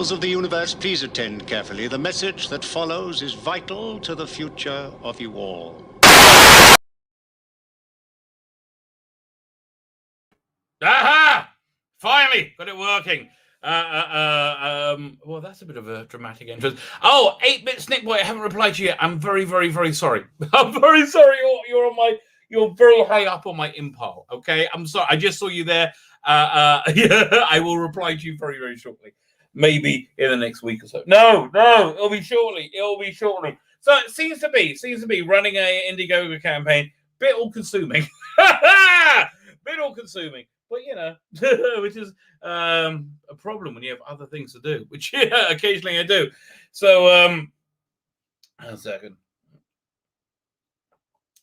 Peoples of the universe, please attend carefully. The message that follows is vital to the future of you all. Aha! Finally got it working. Well, that's a bit of a dramatic entrance. Oh, 8-bit Snickboy, I haven't replied to you yet. I'm very, very, very sorry. I'm very sorry. You're very high up on my impile. Okay, I'm sorry. I just saw you there. Yeah, I will reply to you very, very shortly. Maybe in the next week or so. No, it'll be shortly. So it seems to be running a Indiegogo campaign. Bit all consuming. Bit all consuming. But, you know, which is a problem when you have other things to do, which occasionally I do. So, a second.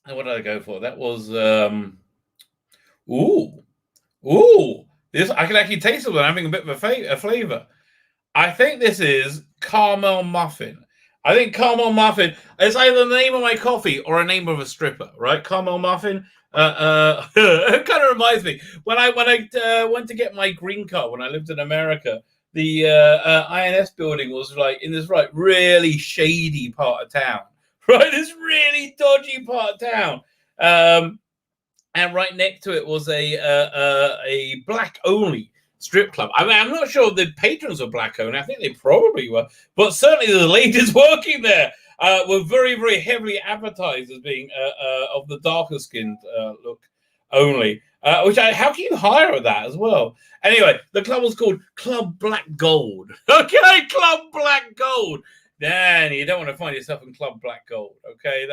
What did I go for? That was, this, I can actually taste it. I'm having a bit of a flavor. I think this is caramel muffin. I think caramel muffin is either the name of my coffee or a name of a stripper, right? Caramel muffin. It kind of reminds me when I went to get my green card when I lived in America. The INS building was like in this really shady part of town, right? This really dodgy part of town, and right next to it was a black only strip club. I mean, I'm not sure the patrons were black only. I think they probably were, but certainly the ladies working there were very, very heavily advertised as being of the darker skinned look only. How can you hire that as well? Anyway, the club was called Club Black Gold. Okay, Club Black Gold. Then you don't want to find yourself in Club Black Gold. Okay,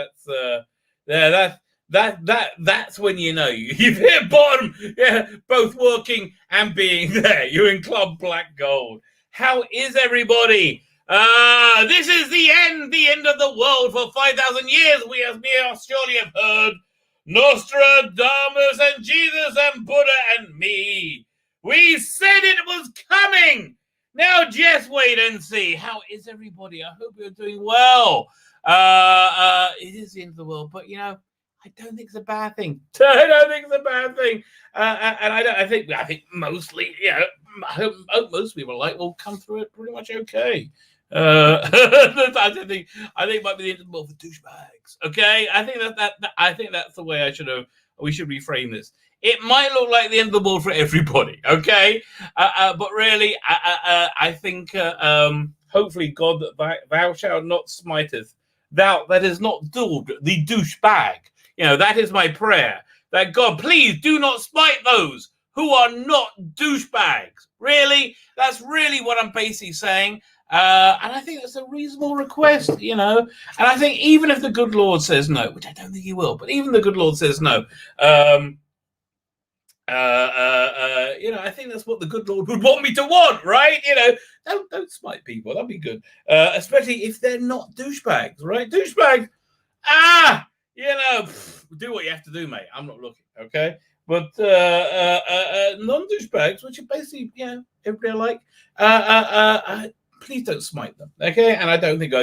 that's when you know you've hit bottom. Yeah, both working and being there. You're in Club Black Gold. How is everybody? This is the end of the world. For 5,000 years, we surely have heard Nostradamus and Jesus and Buddha and me. We said it was coming. Now just wait and see. How is everybody? I hope you're doing well. It is the end of the world, but you know, I don't think it's a bad thing. And I think mostly, I hope most people will come through it pretty much okay. I think it might be the end of the world for douchebags. Okay, I think that's the way we should reframe this. It might look like the end of the world for everybody. Okay, but really, I think hopefully God that thou shalt not smiteth, thou that is not doomed the douchebag. You know, that is my prayer. That God, please do not smite those who are not douchebags. Really, that's really what I'm basically saying. And I think that's a reasonable request, you know. And I think even if the good Lord says no, which I don't think he will, but even the good Lord says no, I think that's what the good Lord would want me to want, right? You know, don't smite people. That'd be good, especially if they're not douchebags, right? Douchebags, do what you have to do, mate. I'm not looking, okay? But non-douchebags, which are basically, everybody please don't smite them, okay? And I don't think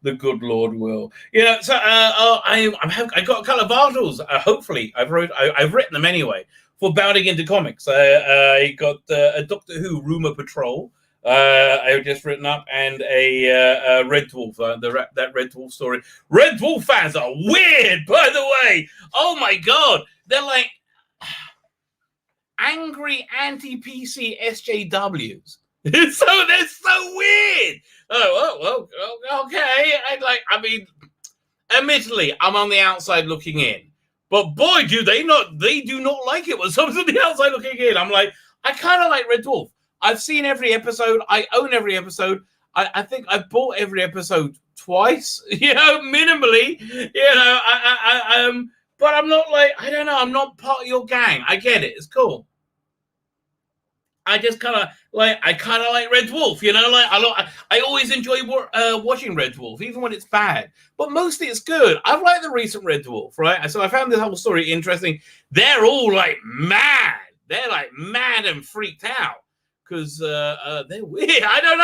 the good Lord will. So I got a couple of articles. Hopefully, I've written them anyway for Bounding into Comics. I got a Doctor Who Rumor Patrol. I've just written up, and a Red Dwarf, that Red Dwarf story. Red Dwarf fans are weird, by the way. Oh my God, they're like angry anti-PC SJWs. They're so weird. Oh, okay. Admittedly, I'm on the outside looking in, but boy, do they do not like it when someone's on the outside looking in. I'm like, I kind of like Red Dwarf. I've seen every episode. I own every episode. I think I've bought every episode twice, minimally, but I'm not like, I don't know. I'm not part of your gang. I get it. It's cool. I just kind of like Red Dwarf, I always enjoy watching Red Dwarf, even when it's bad. But mostly it's good. I've liked the recent Red Dwarf, right? So I found this whole story interesting. They're all like mad. They're like mad and freaked out because they're weird. I don't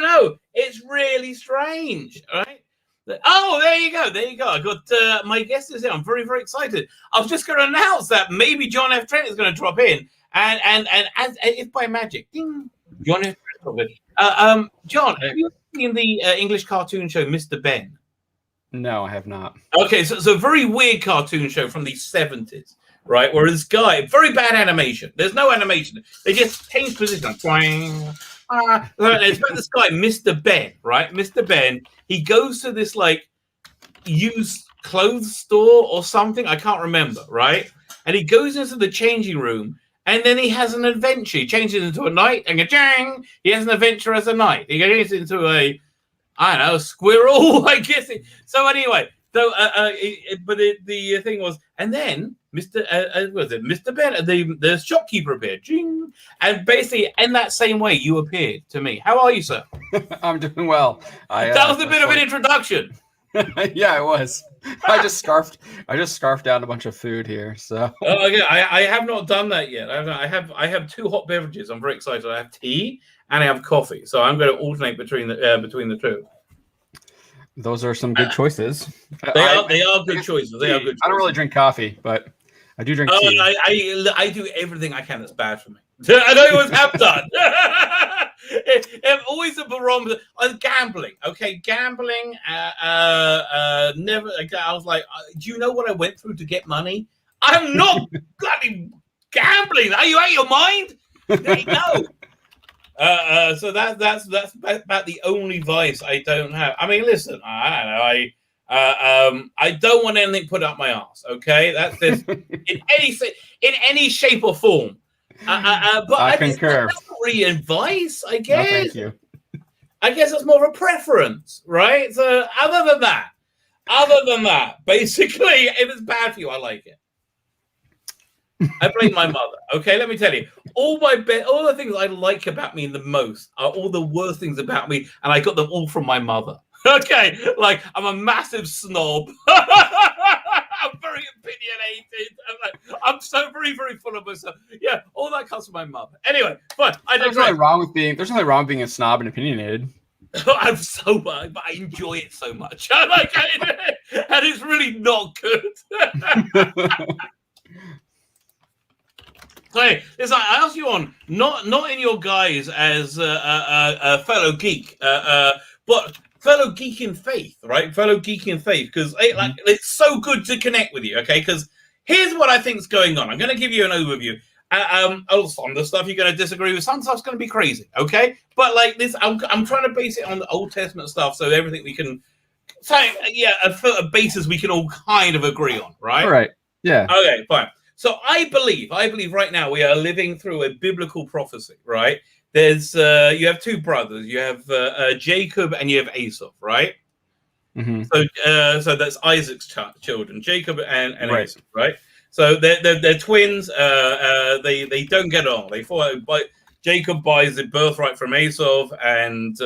know. It's really strange, right? Oh, there you go. I got my guest is here. I'm very, very excited. I was just going to announce that maybe John F. Trent is going to drop in. And if by magic, ding, John F. John, have you seen the English cartoon show Mr. Ben? No, I have not. Okay, so it's a very weird cartoon show from the 70s, right? Where this guy, very bad animation. There's no animation. They just change position. It's about this guy, Mr. Ben, right? Mr. Ben, he goes to this like used clothes store or something. I can't remember, right? And he goes into the changing room and then he has an adventure. He changes into a knight and he has an adventure as a knight. He goes into a squirrel, I guess. So anyway, but the thing was, and then Mr. Ben, the shopkeeper appeared, and basically in that same way you appeared to me. How are you, sir? I'm doing well. That was a bit of an introduction. Yeah, it was. I just scarfed down a bunch of food here. So yeah, I have not done that yet. I have 2 hot beverages. I'm very excited. I have tea and I have coffee, so I'm going to alternate between the two. Those are some good choices. They are good choices. They are good choices. I don't really drink coffee, but I do drink tea. I do everything I can that's bad for me. I always have done. I'm always a barometer. Gambling, okay, gambling. Never. I was like, do you know what I went through to get money? I'm not bloody gambling. Are you out of your mind? There you go. So that's about the only vice I don't have. I mean, listen, I don't want anything put up my arse. Okay, that's just in any shape or form. But I concur. That's not really advice, I guess. No, thank you. I guess it's more of a preference, right? So other than that, basically, if it's bad for you, I like it. I blame my mother. Okay, let me tell you, all the things I like about me the most are all the worst things about me, and I got them all from my mother. Okay, like I'm a massive snob. I'm very opinionated. I'm so very, very full of myself. Yeah, all that comes from my mother. Anyway, but there's nothing wrong with being a snob and opinionated. I'm so bad, but I enjoy it so much. I like it, and it's really not good. Hey, listen, I asked you on not in your guise as a fellow geek, but fellow geek in faith, right? Fellow geek in faith, because it's so good to connect with you, okay? Because here's what I think is going on. I'm going to give you an overview. Some of the stuff you're going to disagree with, some stuff's going to be crazy, okay? But like this, I'm trying to base it on the Old Testament stuff, so everything we can say, a basis we can all kind of agree on, right? All right. Yeah. Okay, fine. So I believe right now we are living through a biblical prophecy, right? There's you have 2 brothers. You have Jacob and you have Esau, right? Mm-hmm. So that's Isaac's children, Jacob and right. Esau, right? So they're twins. They don't get on. They fall. But Jacob buys the birthright from Esau, and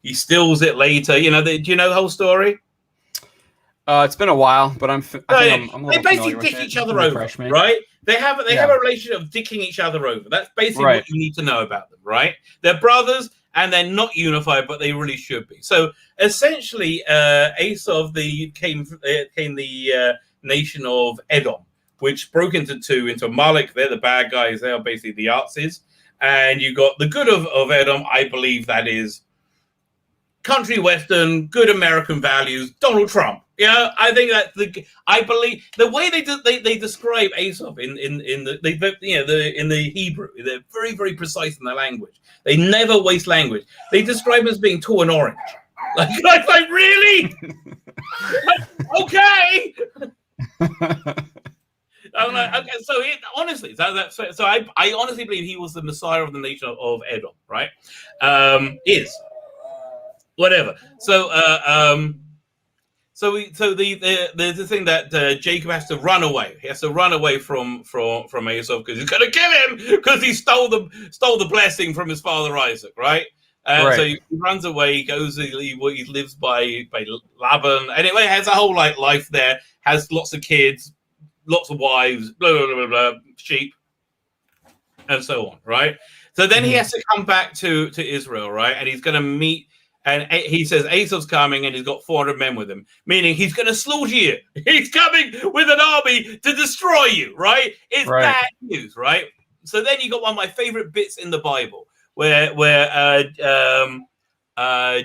he steals it later. You know, do you know the whole story? It's been a while, but I'm they basically dick each other over, right? They have a relationship of dicking each other over. That's basically what you need to know about them, right? They're brothers and they're not unified, but they really should be. So essentially, Esau came the nation of Edom, which broke into Amalek. They're the bad guys. They are basically the Artses, and you got the good of Edom. I believe that is country western, good American values. Donald Trump. Yeah, I think that I believe the way they describe Esau in the Hebrew, they're very, very precise in their language. They never waste language. They describe him as being tall and orange. Like really? Okay. I'm like, okay. So honestly, so I honestly believe he was the Messiah of the nation of Edom, right? Is whatever. So there's the thing that Jacob has to run away. He has to run away from Esau because he's going to kill him because he stole the blessing from his father Isaac, right? Right. So he runs away. He goes. He lives by Laban. Anyway, has a whole life there. Has lots of kids, lots of wives, blah blah blah blah, sheep, and so on, right? So then he has to come back to Israel, right? And he's going to meet. And he says Esau's coming and he's got 400 men with him, meaning he's going to slaughter you. He's coming with an army to destroy you, right? It's bad news, right? So then you got one of my favorite bits in the Bible where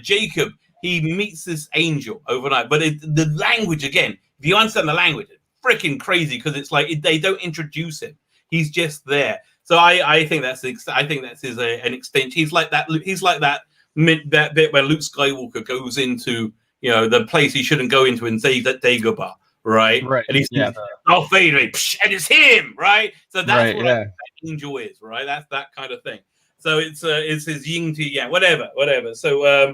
Jacob, he meets this angel overnight, but the language again. If you understand the language, it's freaking crazy because it's like they don't introduce him; he's just there. So I think that's an extension. He's like that. He's like that bit where Luke Skywalker goes into the place he shouldn't go into and say that Dagobah, right? And he's Darth Vader, and it's him, right? So that's what that angel is, right? That's that kind of thing. So it's his yin to yang, whatever. So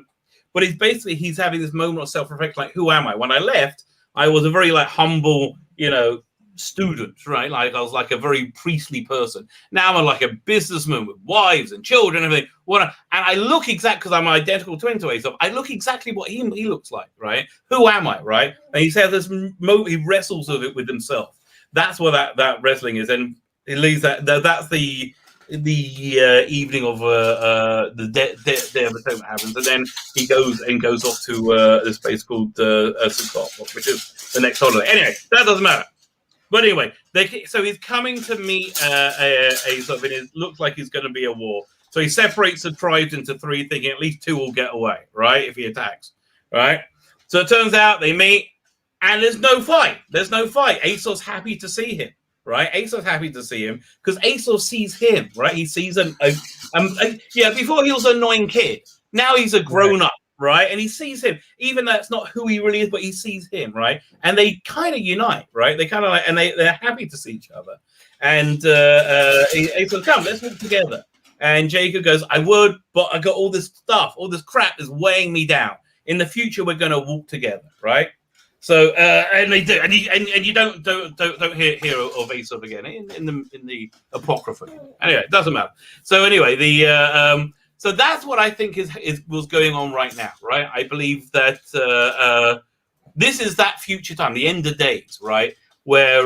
but he's having this moment of self-reflection, like, who am I? When I left, I was a very humble, student, right? Like I was like a very priestly person. Now I'm like a businessman with wives and children and everything. And I look exactly, because I'm identical twin to Aesop, I look exactly what he looks like, right? Who am I, right? And he says this moment, he wrestles with it with himself. That's what that wrestling is, and he leaves that's the evening of the Day of Atonement happens, and then he goes off to this place called Sukkot, which is the next holiday. Anyway, that doesn't matter. But anyway, so he's coming to meet Aesop, and it looks like he's going to be a war. So he separates the tribes into three, thinking at least two will get away, right, if he attacks, right? So it turns out they meet, and there's no fight. Aesop's happy to see him. Right, Aesop's happy to see him because Aesop sees him. Right, he sees before he was an annoying kid. Now he's a grown up, right? And he sees him, even though that's not who he really is, but he sees him, right? And they kind of unite, right? They kind of and they're happy to see each other. And Aesop, come, let's walk together. And Jacob goes, I would, but I got all this stuff, all this crap is weighing me down. In the future, we're going to walk together, right? So and they do, and you don't hear of Aesop again in the Apocrypha. Anyway, it doesn't matter. So anyway, so that's what I think was going on right now, right? I believe that this is that future time, the end of days, right? Where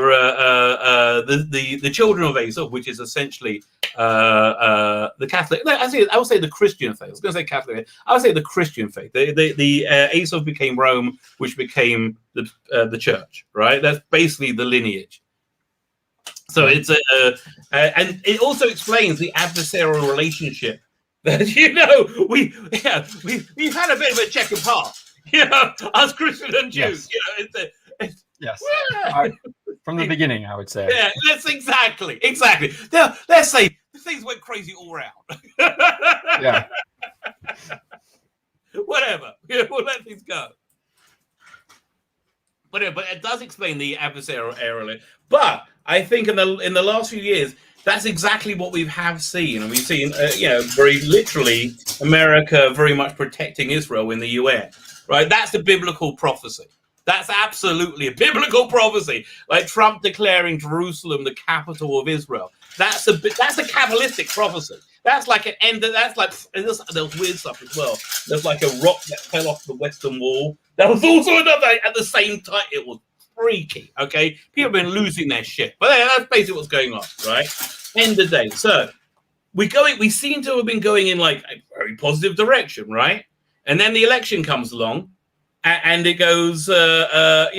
the children of Aesop, which is essentially the Catholic, I would say the Christian faith. I was going to say Catholic. I would say the Christian faith. The Aesop became Rome, which became the church. Right. That's basically the lineage. So it's and it also explains the adversarial relationship that we've had a bit of a check and pass. Us Christian and Jews. Yes. Yes. From the beginning, I would say. Yeah, that's exactly. Now, let's say things went crazy all around. Yeah. Whatever. We'll let things go. But it does explain the adversarial area. But I think in the last few years, that's exactly what we have seen. And we've seen, very literally, America very much protecting Israel in the UN. Right? That's the biblical prophecy. That's absolutely a biblical prophecy, like Trump declaring Jerusalem the capital of Israel. That's a Kabbalistic prophecy. That's like an end. That's like there's weird stuff as well. There's like a rock that fell off the Western Wall. That was also another at the same time. It was freaky. Okay, people have been losing their shit, but that's basically what's going on, right? End of day. So we seem to have been going in like a very positive direction, right? And then the election comes along. And it goes, not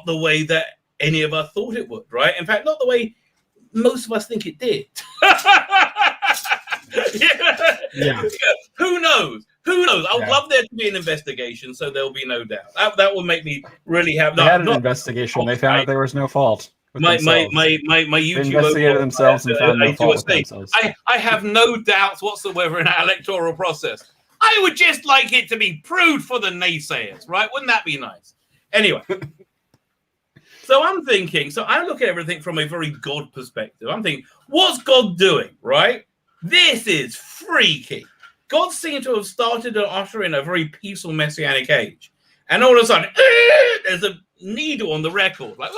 the way that any of us thought it would, right? In fact, not the way most of us think it did. Yeah. Who knows? I would love there to be an investigation, so there'll be no doubt. That will make me really have. They had an investigation. They found out there was no fault. My YouTube they investigated themselves and found no fault with themselves. I have no doubts whatsoever in our electoral process. I would just like it to be proved for the naysayers, right? Wouldn't that be nice? Anyway, so I'm looking at everything from a very God perspective. I'm thinking, what's God doing, right? This is freaky. God seemed to have started to usher in a very peaceful messianic age. And all of a sudden, there's a needle on the record. Like,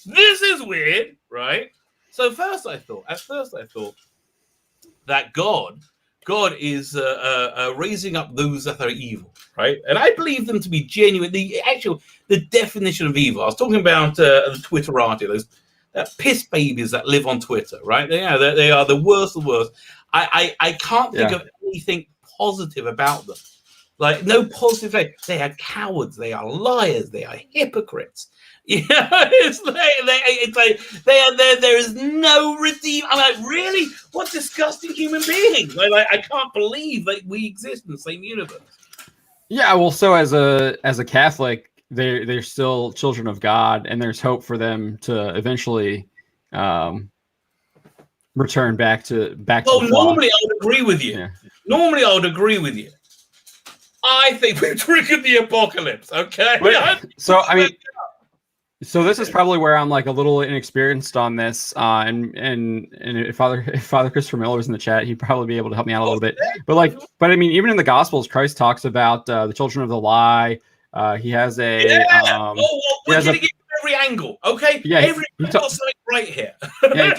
this is weird, right? So at first I thought that God is raising up those that are evil, right? And I believe them to be genuine. The definition of evil. I was talking about the Twitterati, those piss babies that live on Twitter, right? They are the worst of the worst. I can't think of anything positive about them. Like no positive. They are cowards. They are liars. They are hypocrites. It's like there is no redeem. I'm like, really? What disgusting human beings? Like I can't believe that we exist in the same universe. Yeah, well, so as a Catholic, they're still children of God, and there's hope for them to eventually return back to. Well, normally I would agree with you. Yeah. Normally I would agree with you. I think we've triggered the apocalypse. Okay. So I mean. So this is probably where I'm like a little inexperienced on this, and if Father Christopher Miller was in the chat, he'd probably be able to help me out a little bit. But I mean, even in the Gospels, Christ talks about the children of the lie. He has a we're getting it from every angle. Okay, yeah, every angle something right here. Yeah,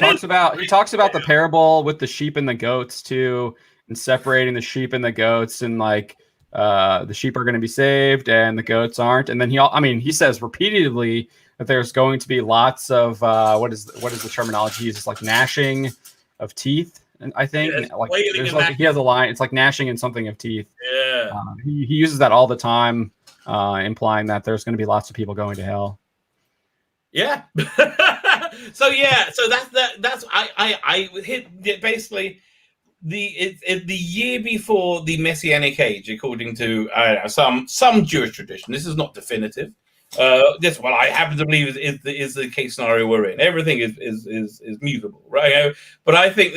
he talks about the parable with the sheep and the goats too, and separating the sheep and the goats, and like the sheep are going to be saved and the goats aren't. And then he says repeatedly that there's going to be lots of what is the terminology he uses, like gnashing of teeth, and I think he has a line. It's like gnashing and something of teeth. Yeah, he uses that all the time, implying that there's going to be lots of people going to hell. Yeah. so that's I hit basically the year before the Messianic age, according to some Jewish tradition. This is not definitive. This what I happen to believe is the case scenario we're in. Everything is mutable, right? But I think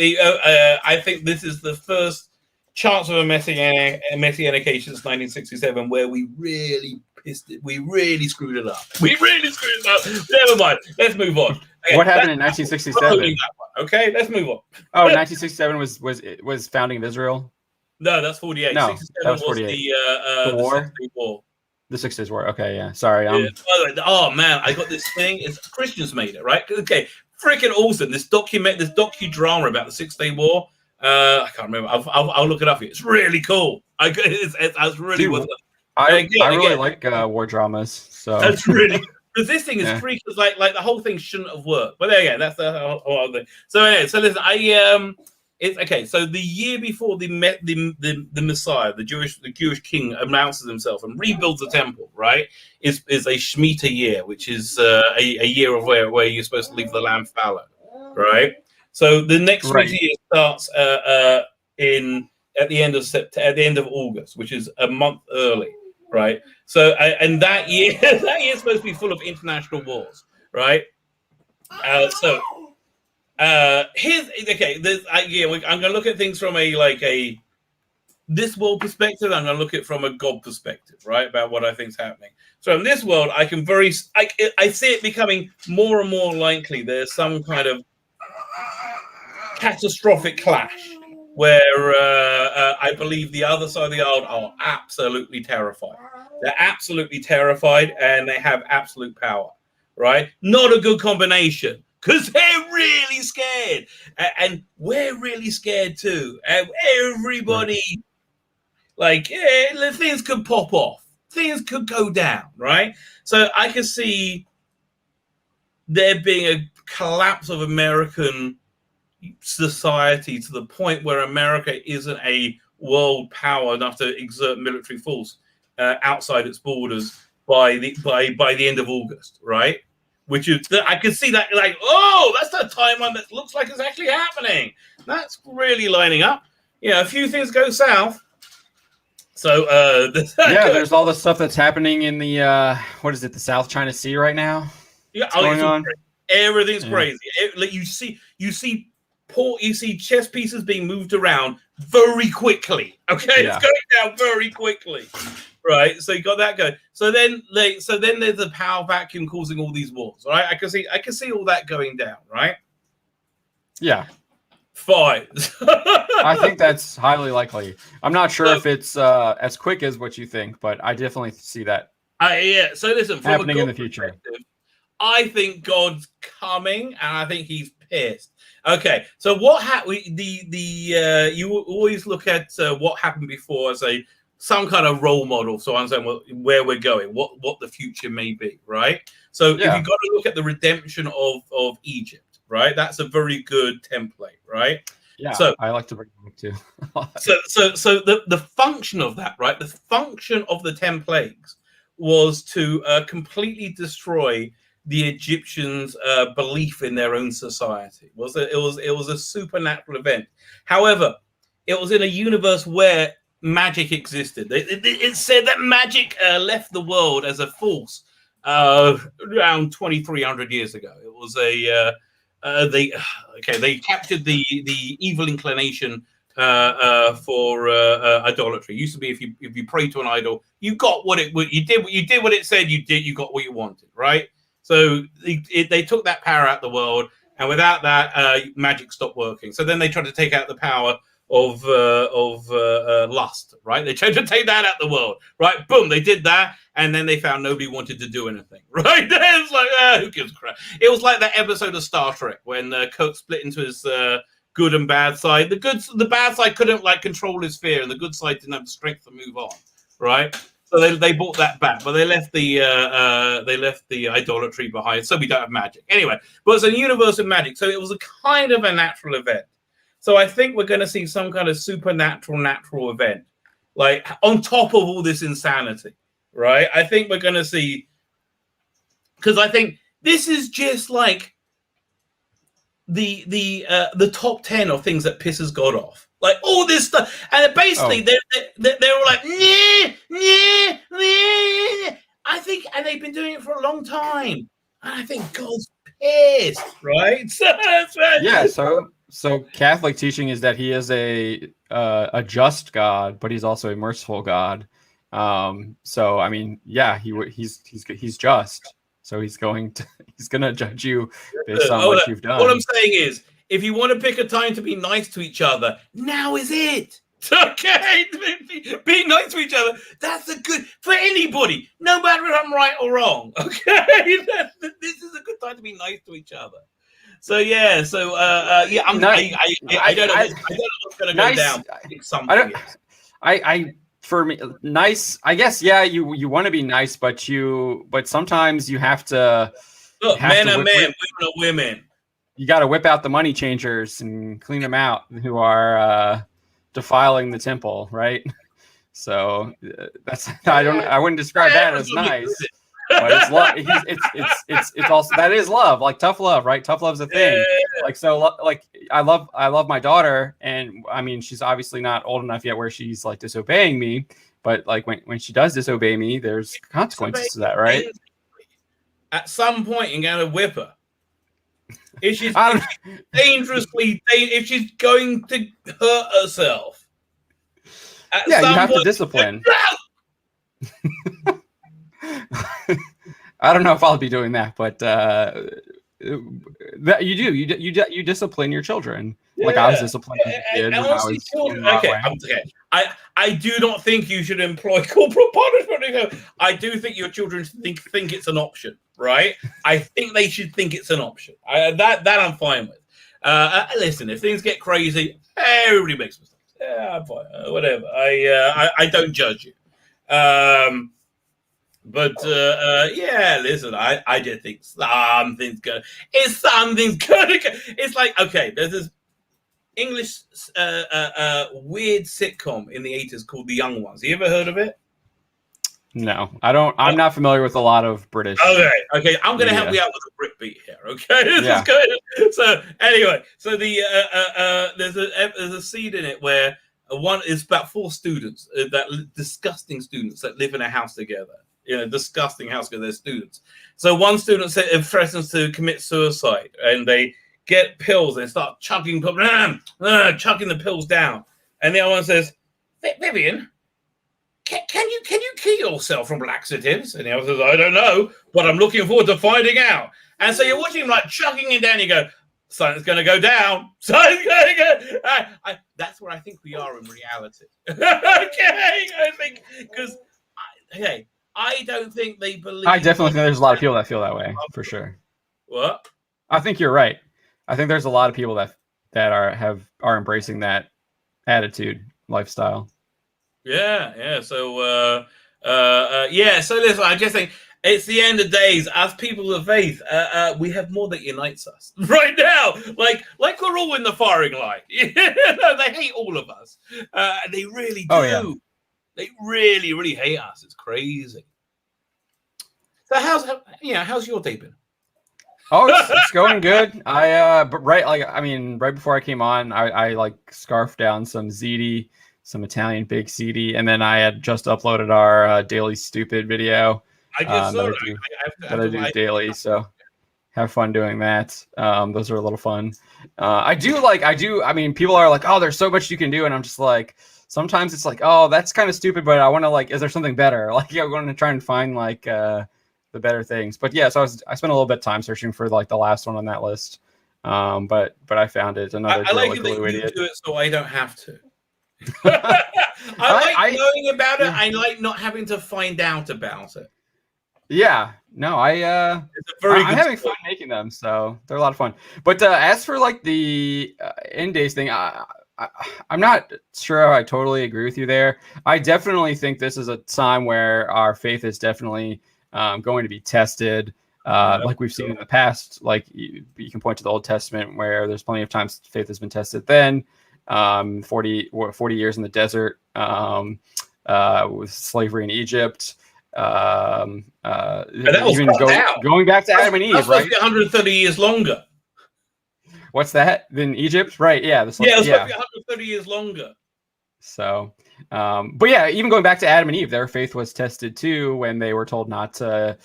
this is the first chance of a Messianic age since 1967 where we really screwed it up. Never mind. Let's move on. Okay, what happened in 1967? Okay, let's move on. Oh, 1967 was founding of Israel. No, that's 48. No, 67 that was 48. The war. The 6 Days War. Okay, yeah. Sorry. Oh man, I got this thing. It's Christians made it, right? Okay, freaking awesome. This docudrama about the 6 Day War. I can't remember. I'll look it up. It's really cool. It's really worth it. I really like war dramas. So that's really because this thing is freaky. Like the whole thing shouldn't have worked. But there you go. That's the whole thing. So anyway, so listen. It's okay. So the year before the Messiah, the Jewish king announces himself and rebuilds the temple, right? Is a Shemitah year, which is a year of where you're supposed to leave the lamb fallow, right? So the next Shemitah year starts at the end of August, which is a month early, right? So and that year is supposed to be full of international wars, right? I'm going to look at things from this world perspective. I'm going to look at it from a God perspective, right? About what I think is happening. So in this world, I see it becoming more and more likely there's some kind of catastrophic clash where I believe the other side of the aisle are absolutely terrified. They're absolutely terrified and they have absolute power, right? Not a good combination. Because they're really scared. And we're really scared too. Everybody, things could pop off. Things could go down, right? So I can see there being a collapse of American society to the point where America isn't a world power enough to exert military force outside its borders by the end of August, right? Which is, I can see that that's the timeline that looks like it's actually happening. That's really lining up. A few things go south. So there's all the stuff that's happening in the the South China Sea right now. Yeah, everything's crazy. You see chess pieces being moved around very quickly. Okay, It's going down very quickly. Right, so you got that going. So then there's a power vacuum causing all these wars. Right, I can see all that going down. Right. Yeah. Fine. I think that's highly likely. I'm not sure if it's as quick as what you think, but I definitely see that. So listen, from happening in the future. I think God's coming, and I think He's pissed. Okay, so what you always look at what happened before as some kind of role model, so I understand where we're going, what the future may be, right? So if you've got to look at the redemption of Egypt, right? That's a very good template, right? Yeah, so I like to bring it up too. so the function of that, right? The function of the 10 plagues was to completely destroy the Egyptians' belief in their own society. It was a supernatural event. However, it was in a universe where magic existed. It said that magic left the world as a force around 2,300 years ago. It was they captured the evil inclination for idolatry. It used to be if you pray to an idol, you got what it you did what it said you got what you wanted, right? So they took that power out of the world, and without that, magic stopped working. So then they tried to take out the power of lust, right? They tried to take that out of the world, right? Boom, they did that, and then they found nobody wanted to do anything, right? It's like, who gives a crap? It was like that episode of Star Trek when Kirk split into his good and bad side. The bad side couldn't control his fear, and the good side didn't have the strength to move on, right? So they brought that back, but they left the idolatry behind, so we don't have magic anyway. But it's a universe of magic, so it was a kind of a natural event. So I think we're going to see some kind of supernatural natural event, like on top of all this insanity, right? I think we're going to see, because I think this is just like the top 10 of things that pisses God off. Like all this stuff, and basically they're all like, yeah. I think, and they've been doing it for a long time, and I think God's pissed, right? So Catholic teaching is that he is a just God, but he's also a merciful God. So I mean, yeah, he's just. So he's gonna judge you based on what you've done. What I'm saying is, if you want to pick a time to be nice to each other, now is it. Okay, be nice to each other. That's a good for anybody, no matter if I'm right or wrong. Okay, this is a good time to be nice to each other. So yeah, I don't know what's going to go down. For me, nice. I guess you want to be nice, but sometimes you have to. Look, men are men, women are women. You got to whip out the money changers and clean them out who are defiling the temple, right? So that's I wouldn't describe that as nice. But it's love. It's also that is love, like tough love, right? Tough love's a thing. Yeah. Like so, like I love my daughter, and I mean she's obviously not old enough yet where she's like disobeying me, but like when she does disobey me, there's consequences to that, right? At some point, you're gonna whip her. If she's dangerously, if she's going to hurt herself, you have to discipline. I don't know if I'll be doing that, but that you discipline your children. Yeah. Like I was disciplining kids when I was children. Okay. I do not think you should employ corporal punishment. I do think your children think it's an option, right? I think they should think it's an option. That I'm fine with. Listen, if things get crazy, everybody makes mistakes. Yeah, I'm fine. Whatever. I don't judge you. But listen, I just think something's gonna. It's like, okay, there's this English weird sitcom in the 80s called The Young Ones. You ever heard of it? No, I don't. I'm not familiar with a lot of British. Okay. I'm going to help you out with a Brit beat here. Okay, this is good. So anyway, so there's a scene in it where it's about 4 students, disgusting students that live in a house together. Disgusting house because they're students. So one student threatens to commit suicide, and they get pills and start chugging the pills down. And the other one says, "Vivian, can you kill yourself from laxatives?" And the other says, "I don't know, but I'm looking forward to finding out." And so you're watching him like chugging it down. You go, "Something's going to go down. Something's going to go." That's where I think we are in reality. Okay, I think because I don't think they believe. I definitely think there's a lot of people that feel that way, for sure. What? I think you're right. I think there's a lot of people that are embracing that attitude, lifestyle. Yeah. So So listen, I just think it's the end of days. As people of faith, we have more that unites us right now. Like we're all in the firing line. They hate all of us. They really do. Oh, yeah. They really, really hate us. It's crazy. So how's your day been? Oh, it's going good. But right before I came on, I like scarfed down some ziti, some Italian big ziti, and then I had just uploaded our Daily Stupid video. I just saw that I do daily. So have fun doing that. Those are a little fun. I mean, people are like, oh, there's so much you can do, and I'm just like, sometimes it's like, oh, that's kind of stupid, but I want to like, is there something better? Like, I want to try and find like the better things. But yeah, so I spent a little bit of time searching for like the last one on that list. But I found it. Another I like that you do it, so I don't have to. I like knowing about it. I like not having to find out about it. Yeah, no, I'm having fun making them, so they're a lot of fun. But as for like the end days thing, I'm not sure I totally agree with you there. I definitely think this is a time where our faith is definitely going to be tested, like we've seen in the past. Like you can point to the Old Testament where there's plenty of times faith has been tested. Then 40 years in the desert with slavery in Egypt. Going back to Adam and Eve, that's right? 130 years longer. What's that? Then Egypt, right? Yeah, it's supposed to be 130 years longer. So, but yeah, even going back to Adam and Eve, their faith was tested too when they were told not to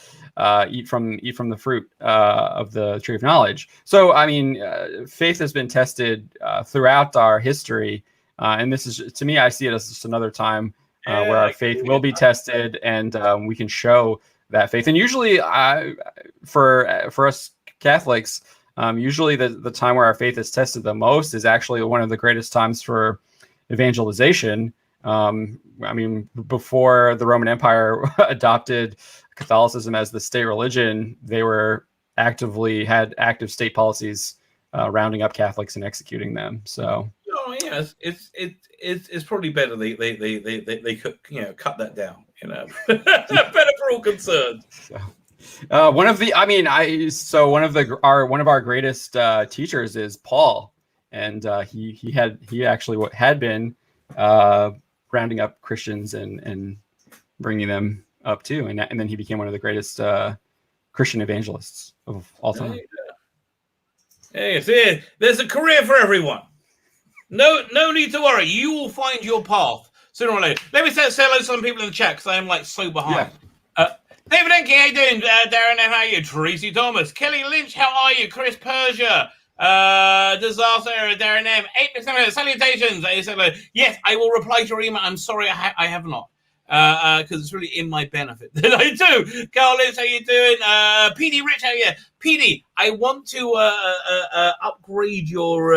eat from the fruit of the tree of knowledge. So, I mean, faith has been tested throughout our history, and this is, to me, I see it as just another time where our faith will be tested, and we can show that faith. And usually, for us Catholics, usually the time where our faith is tested the most is actually one of the greatest times for evangelization. I mean, before the Roman Empire adopted Catholicism as the state religion, they had active state policies rounding up Catholics and executing them. So, oh yes, it's probably better they could, cut that down. Better for all concerned. So, one of our greatest teachers is Paul, and he actually had been rounding up Christians and bringing them up too, and then he became one of the greatest Christian evangelists of all time. Hey, see, there's a career for everyone. No need to worry. You will find your path sooner or later. Let me say hello to some people in the chat because I am like so behind. Yeah. David Enke, how you doing? Darren, how are you? Tracy Thomas, Kelly Lynch, how are you? Chris Persia, Disaster, Darren M, 8% salutations. Yes, I will reply to your email. I'm sorry, I have not. Because it's really in my benefit that I do. Carl Lynch, how you doing? PD Rich, how are you? PD, I want to upgrade your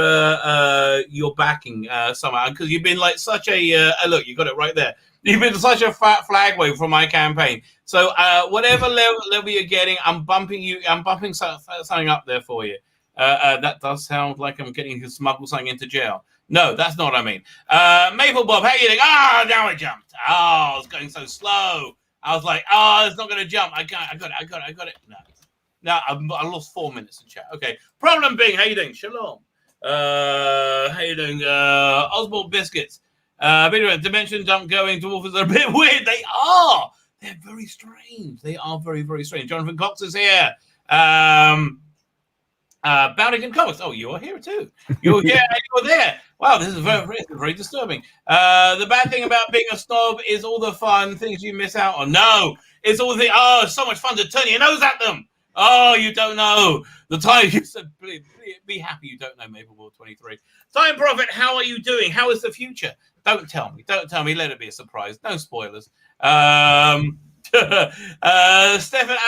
backing somehow, because you've been like such a look, you got it right there. You've been such a fat flag wave for my campaign. So whatever level you're getting, I'm bumping something up there for you. That does sound like I'm getting to smuggle something into jail. No, that's not what I mean. Maple Bob, how you doing? Now it jumped. I was going so slow. I was like, it's not going to jump. I got it. No, I lost 4 minutes in chat. Okay. Problem being, how you doing? Shalom. How you doing? Oswald Biscuits. Dimension dump going dwarfs are a bit weird. They are. They're very strange. They are very, very strange. Jonathan Cox is here. Bounty Comics. Oh, you are here too. You're here and you're there. Wow, this is very disturbing. The bad thing about being a snob is all the fun things you miss out on. No, it's all it's so much fun to turn your nose at them. Oh, you don't know. The time you said, be happy you don't know Mapleball 23. Time Prophet, how are you doing? How is the future? Don't tell me. Let it be a surprise. No spoilers. Stefan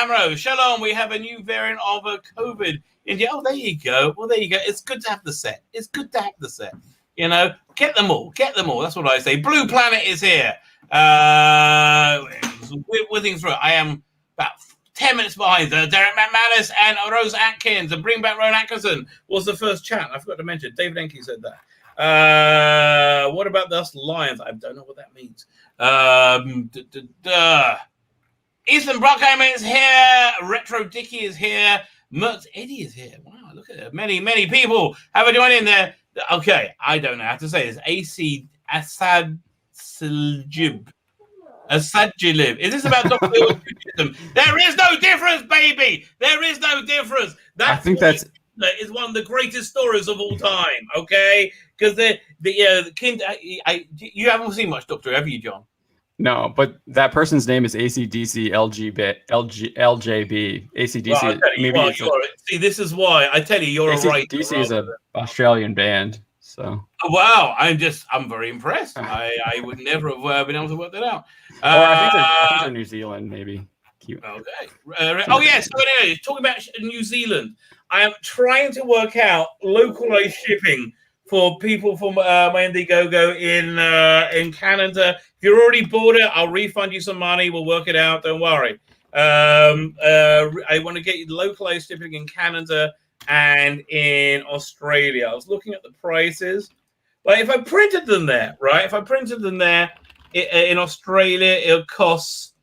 Amro, Shalom. We have a new variant of COVID. India. Oh, there you go. Well, there you go. It's good to have the set. Get them all. That's what I say. Blue Planet is here. Whizzing through. I am about 10 minutes behind. Derek McManus and Rose Atkins. And Bring Back Rowan Atkinson was the first chat. I forgot to mention. David Enke said that. What about us Lions? I don't know what that means. Ethan Bruckheimer is here. Retro Dicky is here. Mertz Eddie is here. Wow, look at it. Many people have joined in there. Okay, I don't know how to say this. AC Assad Siljib. Live. Is this about Doctor Who and Judaism? There is no difference, baby. There is no difference. I think that's is one of the greatest stories of all time. Okay, because the kind. You haven't seen much Doctor Who, have you, John? No, but that person's name is ACDC LJB. ACDC. Well, see, this is why I tell you, you're right. ACDC is an Australian band. So wow, I'm very impressed. I would never have been able to work that out. I think they're New Zealand, maybe. Cute. Okay. So anyway, talking about New Zealand, I am trying to work out localized shipping for people from my Indiegogo in Canada. If you've already bought it, I'll refund you some money. We'll work it out. Don't worry. I want to get you localized shipping in Canada and in Australia. I was looking at the prices. Like if I printed them there, right? If I printed them there in Australia, it'll cost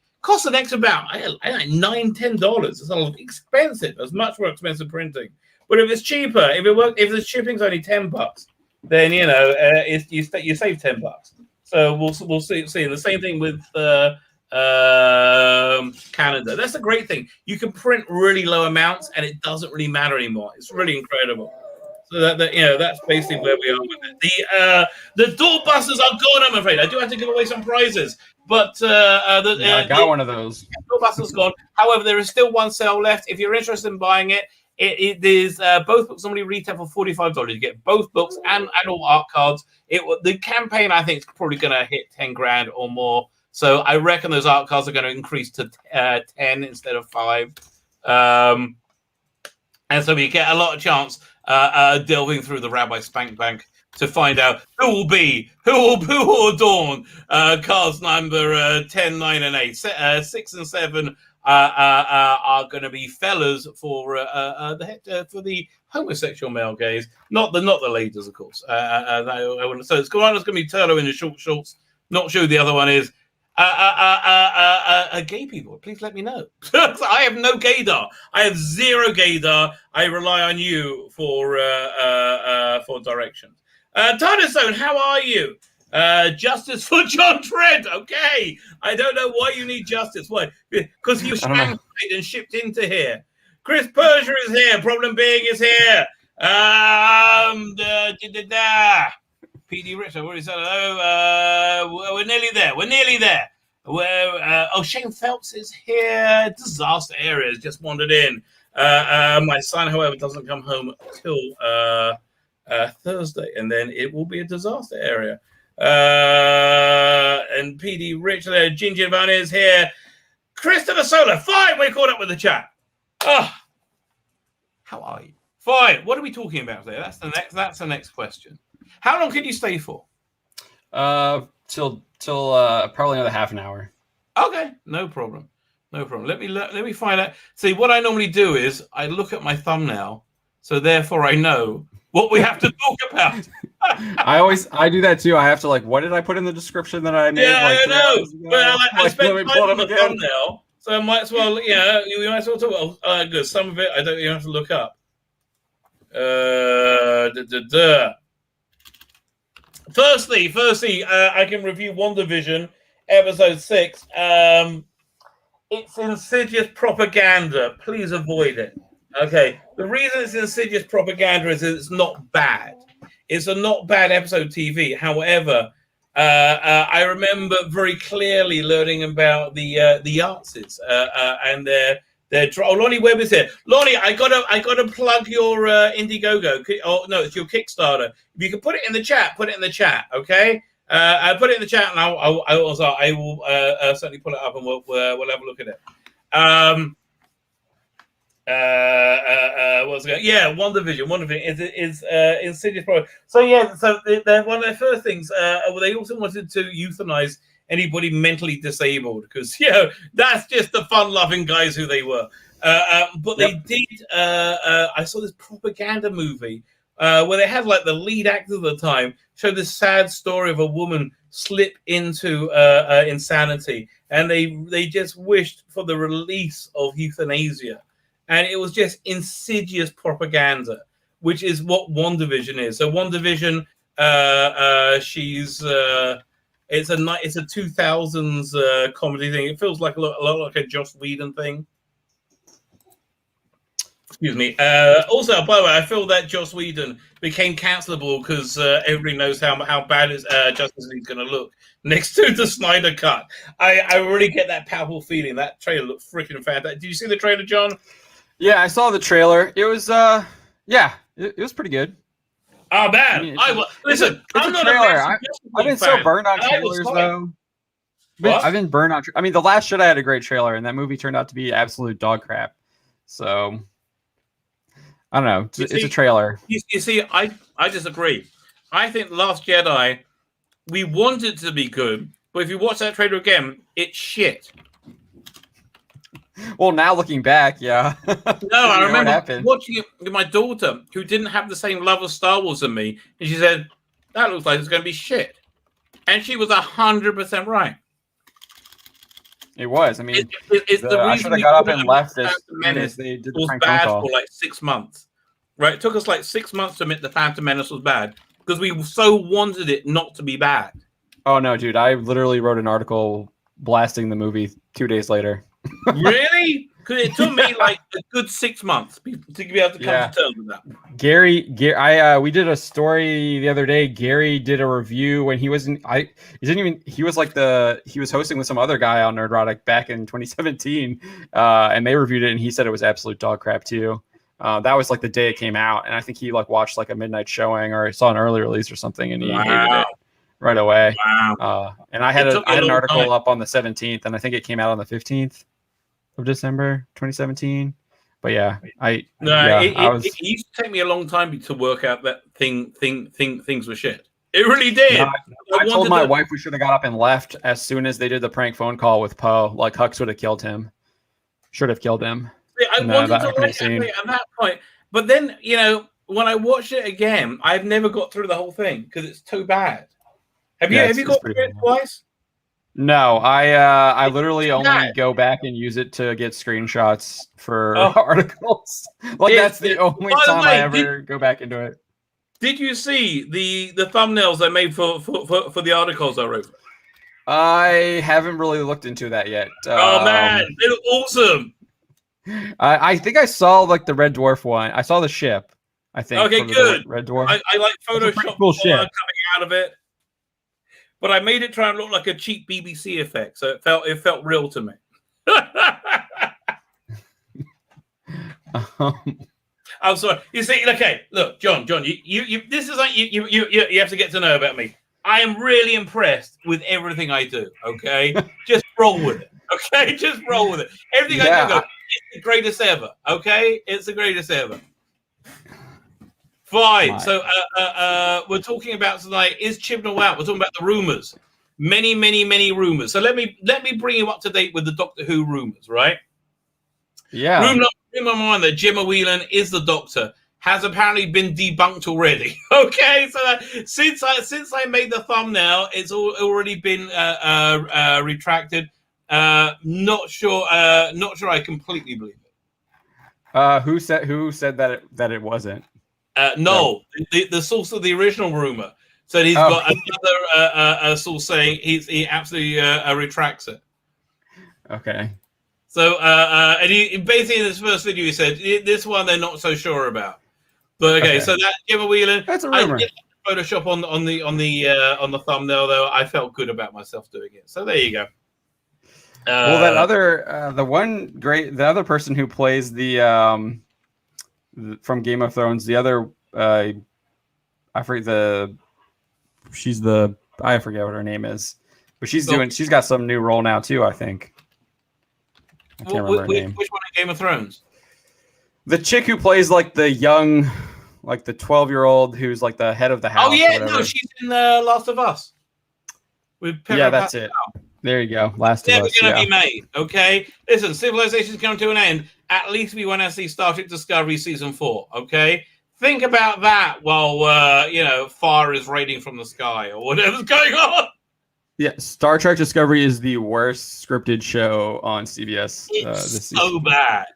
an extra about $9-10. It's a little expensive. It's much more expensive printing. But if it's cheaper, if the shipping's only $10, then you save $10. So we'll see. And the same thing with Canada. That's the great thing. You can print really low amounts, and it doesn't really matter anymore. It's really incredible. So that's basically where we are with it. The doorbusters are gone. I'm afraid I do have to give away some prizes, but I got one of those. Doorbusters gone. However, there is still one sale left. If you're interested in buying it, it is both books normally retail for $45. You get both books and all art cards. The campaign I think is probably going to hit $10,000 or more. So I reckon those art cards are going to increase to 10 instead of 5. And so we get a lot of chance delving through the Rabbi Spank Bank to find out who will adorn cards number 10, 9, and 8. 6 and 7 are going to be fellas for the homosexual male gaze, not the ladies, of course. So it's going to be Turlo in the short shorts. Not sure who the other one is. Gay people, please let me know. I have no gaydar. I have zero gaydar. I rely on you for directions. Tardistone, how are you? Justice for Judge Dredd. Okay. I don't know why you need justice. Why? Because he was shanghaied and shipped into here. Chris Persia is here. Problem being is here. PD Richard, what is that? We're nearly there. Shane Phelps is here. Disaster area has just wandered in. My son, however, doesn't come home till Thursday, and then it will be a disaster area. And PD Richard, Ginger Van is here. Christopher Solar, fine. We're caught up with the chat. How are you? Fine. What are we talking about today? That's the next question. How long can you stay for? Till probably another half an hour. Okay, no problem. Let me find out. See, what I normally do is I look at my thumbnail, so therefore I know what we have to talk about. I do that too. I have to what did I put in the description that I made? Yeah, I know. But I spent time on the thumbnail, so I might as well. We might as well talk about. Good. Some of it I don't even have to look up. Firstly, I can review WandaVision episode 6. It's insidious propaganda. Please avoid it. Okay. The reason it's insidious propaganda is that it's not bad. It's a not bad episode TV. However, I remember very clearly learning about the Artses and their Lonnie Webb is here. Lonnie, I gotta plug your Indiegogo. It's your Kickstarter. If you can put it in the chat, okay? I put it in the chat, and I will certainly pull it up, and we'll have a look at it. What's going? Yeah, WandaVision is insidious. So one of their first things. They also wanted to euthanize anybody mentally disabled because that's just the fun-loving guys who they were. But they did. I saw this propaganda movie where they had the lead actor at the time show this sad story of a woman slip into insanity, and they just wished for the release of euthanasia, and it was just insidious propaganda, which is what WandaVision is. So WandaVision, she's It's a 2000s comedy thing. It feels like a lot like a Joss Whedon thing. Excuse me. Also, by the way, I feel that Joss Whedon became cancelable because everybody knows how bad Justice League's going to look next to the Snyder Cut. I really get that powerful feeling. That trailer looked freaking fantastic. Did you see the trailer, John? Yeah, I saw the trailer. It was, it was pretty good. Oh man, listen. I'm not a massive I've been so burned on trailers though. I've been burned on. I mean, The Last Jedi had a great trailer, and that movie turned out to be absolute dog crap. So I don't know. It's a trailer. You see, I disagree. I think The Last Jedi, we want it to be good, but if you watch that trailer again, it's shit. Well, now looking back, yeah. No, I remember watching it with my daughter, who didn't have the same love of Star Wars as me, and she said, "That looks like it's going to be shit," and she was 100% right. It was. I mean, it's the reason I should have got up and left as soon as they did the was prank bad phone call. for like 6 months. Right? It took us like 6 months to admit the Phantom Menace was bad because we so wanted it not to be bad. Oh no, dude! I literally wrote an article blasting the movie 2 days later. Really? Because it took me like a good 6 months to be able to come to terms with that. Gary, we did a story the other day. Gary did a review when he was he was hosting with some other guy on Nerdrotic back in 2017, and they reviewed it, and he said it was absolute dog crap too. That was like the day it came out, and I think he like watched like a midnight showing or saw an early release or something, and he hated it right away. Wow. And I had an article up on the 17th, and I think it came out on the 15th of December 2017. But yeah, it used to take me a long time to work out that things were shit. It really did. No, I told my wife we should have got up and left as soon as they did the prank phone call with Poe. Like Hux would have killed him. Should have killed him. I wanted to like it at that point, but then when I watched it again, I've never got through the whole thing because it's too bad. Have you got through it twice? No, I literally only go back and use it to get screenshots for articles. Like that's the only time I ever go back into it. Did you see the thumbnails I made for the articles I wrote? I haven't really looked into that yet. Oh man, they look awesome. I think I saw like the Red Dwarf one. I saw the ship. I think. Okay, good. Red Dwarf. I like Photoshop cool ship coming out of it. But I made it try and look like a cheap BBC effect, so it felt real to me. I'm sorry. You see, okay, look, John, you this is like you have to get to know about me. I am really impressed with everything I do. Okay, just roll with it. Okay, just roll with it. Everything I do, it's the greatest ever. Okay, it's the greatest ever. Fine. So we're talking about tonight. Is Chibnall out? We're talking about the rumors. Many rumors. So let me bring you up to date with the Doctor Who rumors, right? Yeah. Rumor one that Gemma Whelan is the Doctor has apparently been debunked already. Okay, so since I made the thumbnail, it's already been retracted. Not sure I completely believe it. Who said that it wasn't? No, the source of the original rumor said he's got another source saying he absolutely retracts it. Okay. So and he basically in his first video he said this one they're not so sure about. But okay. So that Gemma Whelan, that's a rumor. I did Photoshop on the thumbnail though. I felt good about myself doing it. So there you go. Well, that other the other person who plays the from Game of Thrones, the other I forget I forget what her name is, but she's got some new role now too, I think. I can't remember her name. Which one in Game of Thrones? The chick who plays like the young, like the 12-year-old who's like the head of the house. Oh yeah, no, she's in Last of Us. That's it. There you go. Last of Us. Never going to be made. Okay, listen. Civilization's coming to an end. At least we want to see Star Trek Discovery season 4. Okay, think about that while fire is raining from the sky or whatever's going on. Yeah, Star Trek Discovery is the worst scripted show on CBS. It's so bad.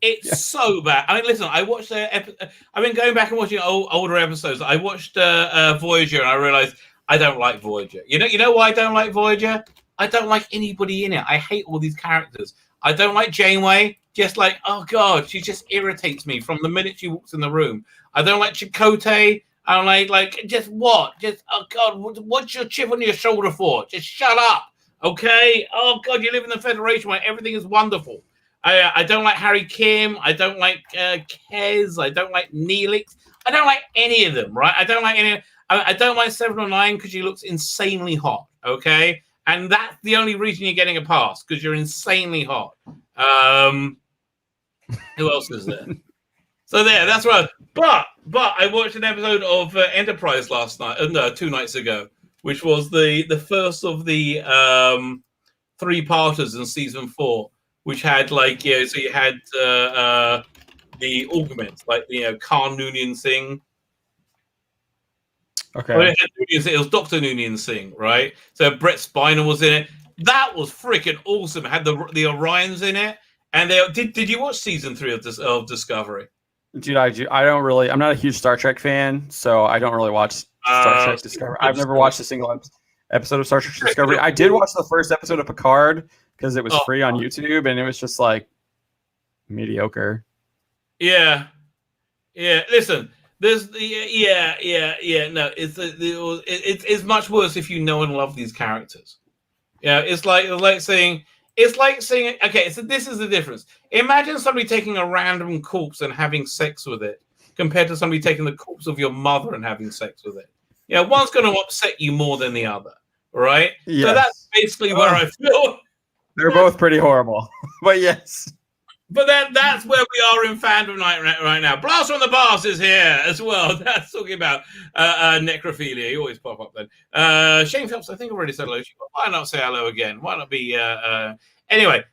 It's so bad. I mean, listen, I watched I've been going back and watching older episodes. I watched Voyager, and I realized I don't like Voyager. You know why I don't like Voyager? I don't like anybody in it. I hate all these characters. I don't like Janeway. Just like, oh God, she just irritates me from the minute she walks in the room. I don't like Chakotay. I don't like just what? Just, oh God, what's your chip on your shoulder for? Just shut up, okay? Oh God, you live in the Federation where everything is wonderful. I don't like Harry Kim. I don't like Kez. I don't like Neelix. I don't like any of them, right? I don't like any. I don't like 709 because she looks insanely hot, okay? And that's the only reason you're getting a pass, because you're insanely hot. Who else is there? So that's right. But I watched an episode of Enterprise last night, no, 2 nights ago, which was the first of the 3-parters in season 4, which had like, so you had the augments, like Khan Noonien Singh. Okay. Well, it was Dr. Noonien Singh, right? So Brett Spiner was in it. That was freaking awesome. It had the Orions in it. And did you watch season 3 of Discovery? Dude, I don't really. I'm not a huge Star Trek fan, so I don't really watch Star Trek Discovery. I've never watched a single episode of Star Trek Discovery. I did watch the first episode of Picard because it was free on YouTube, and it was just like mediocre. Yeah. Listen, there's no, it's much worse if you know and love these characters. Yeah, it's like saying. Okay, so this is the difference. Imagine somebody taking a random corpse and having sex with it, compared to somebody taking the corpse of your mother and having sex with it. One's going to upset you more than the other, right? Yes. So that's basically where I feel. They're both pretty horrible, but yes. But that's where we are in fandom right now. Blast from the Past is here as well. That's talking about necrophilia. You always pop up then. Shane Phelps, I think I already said hello. Why not say hello again? Why not be... Anyway,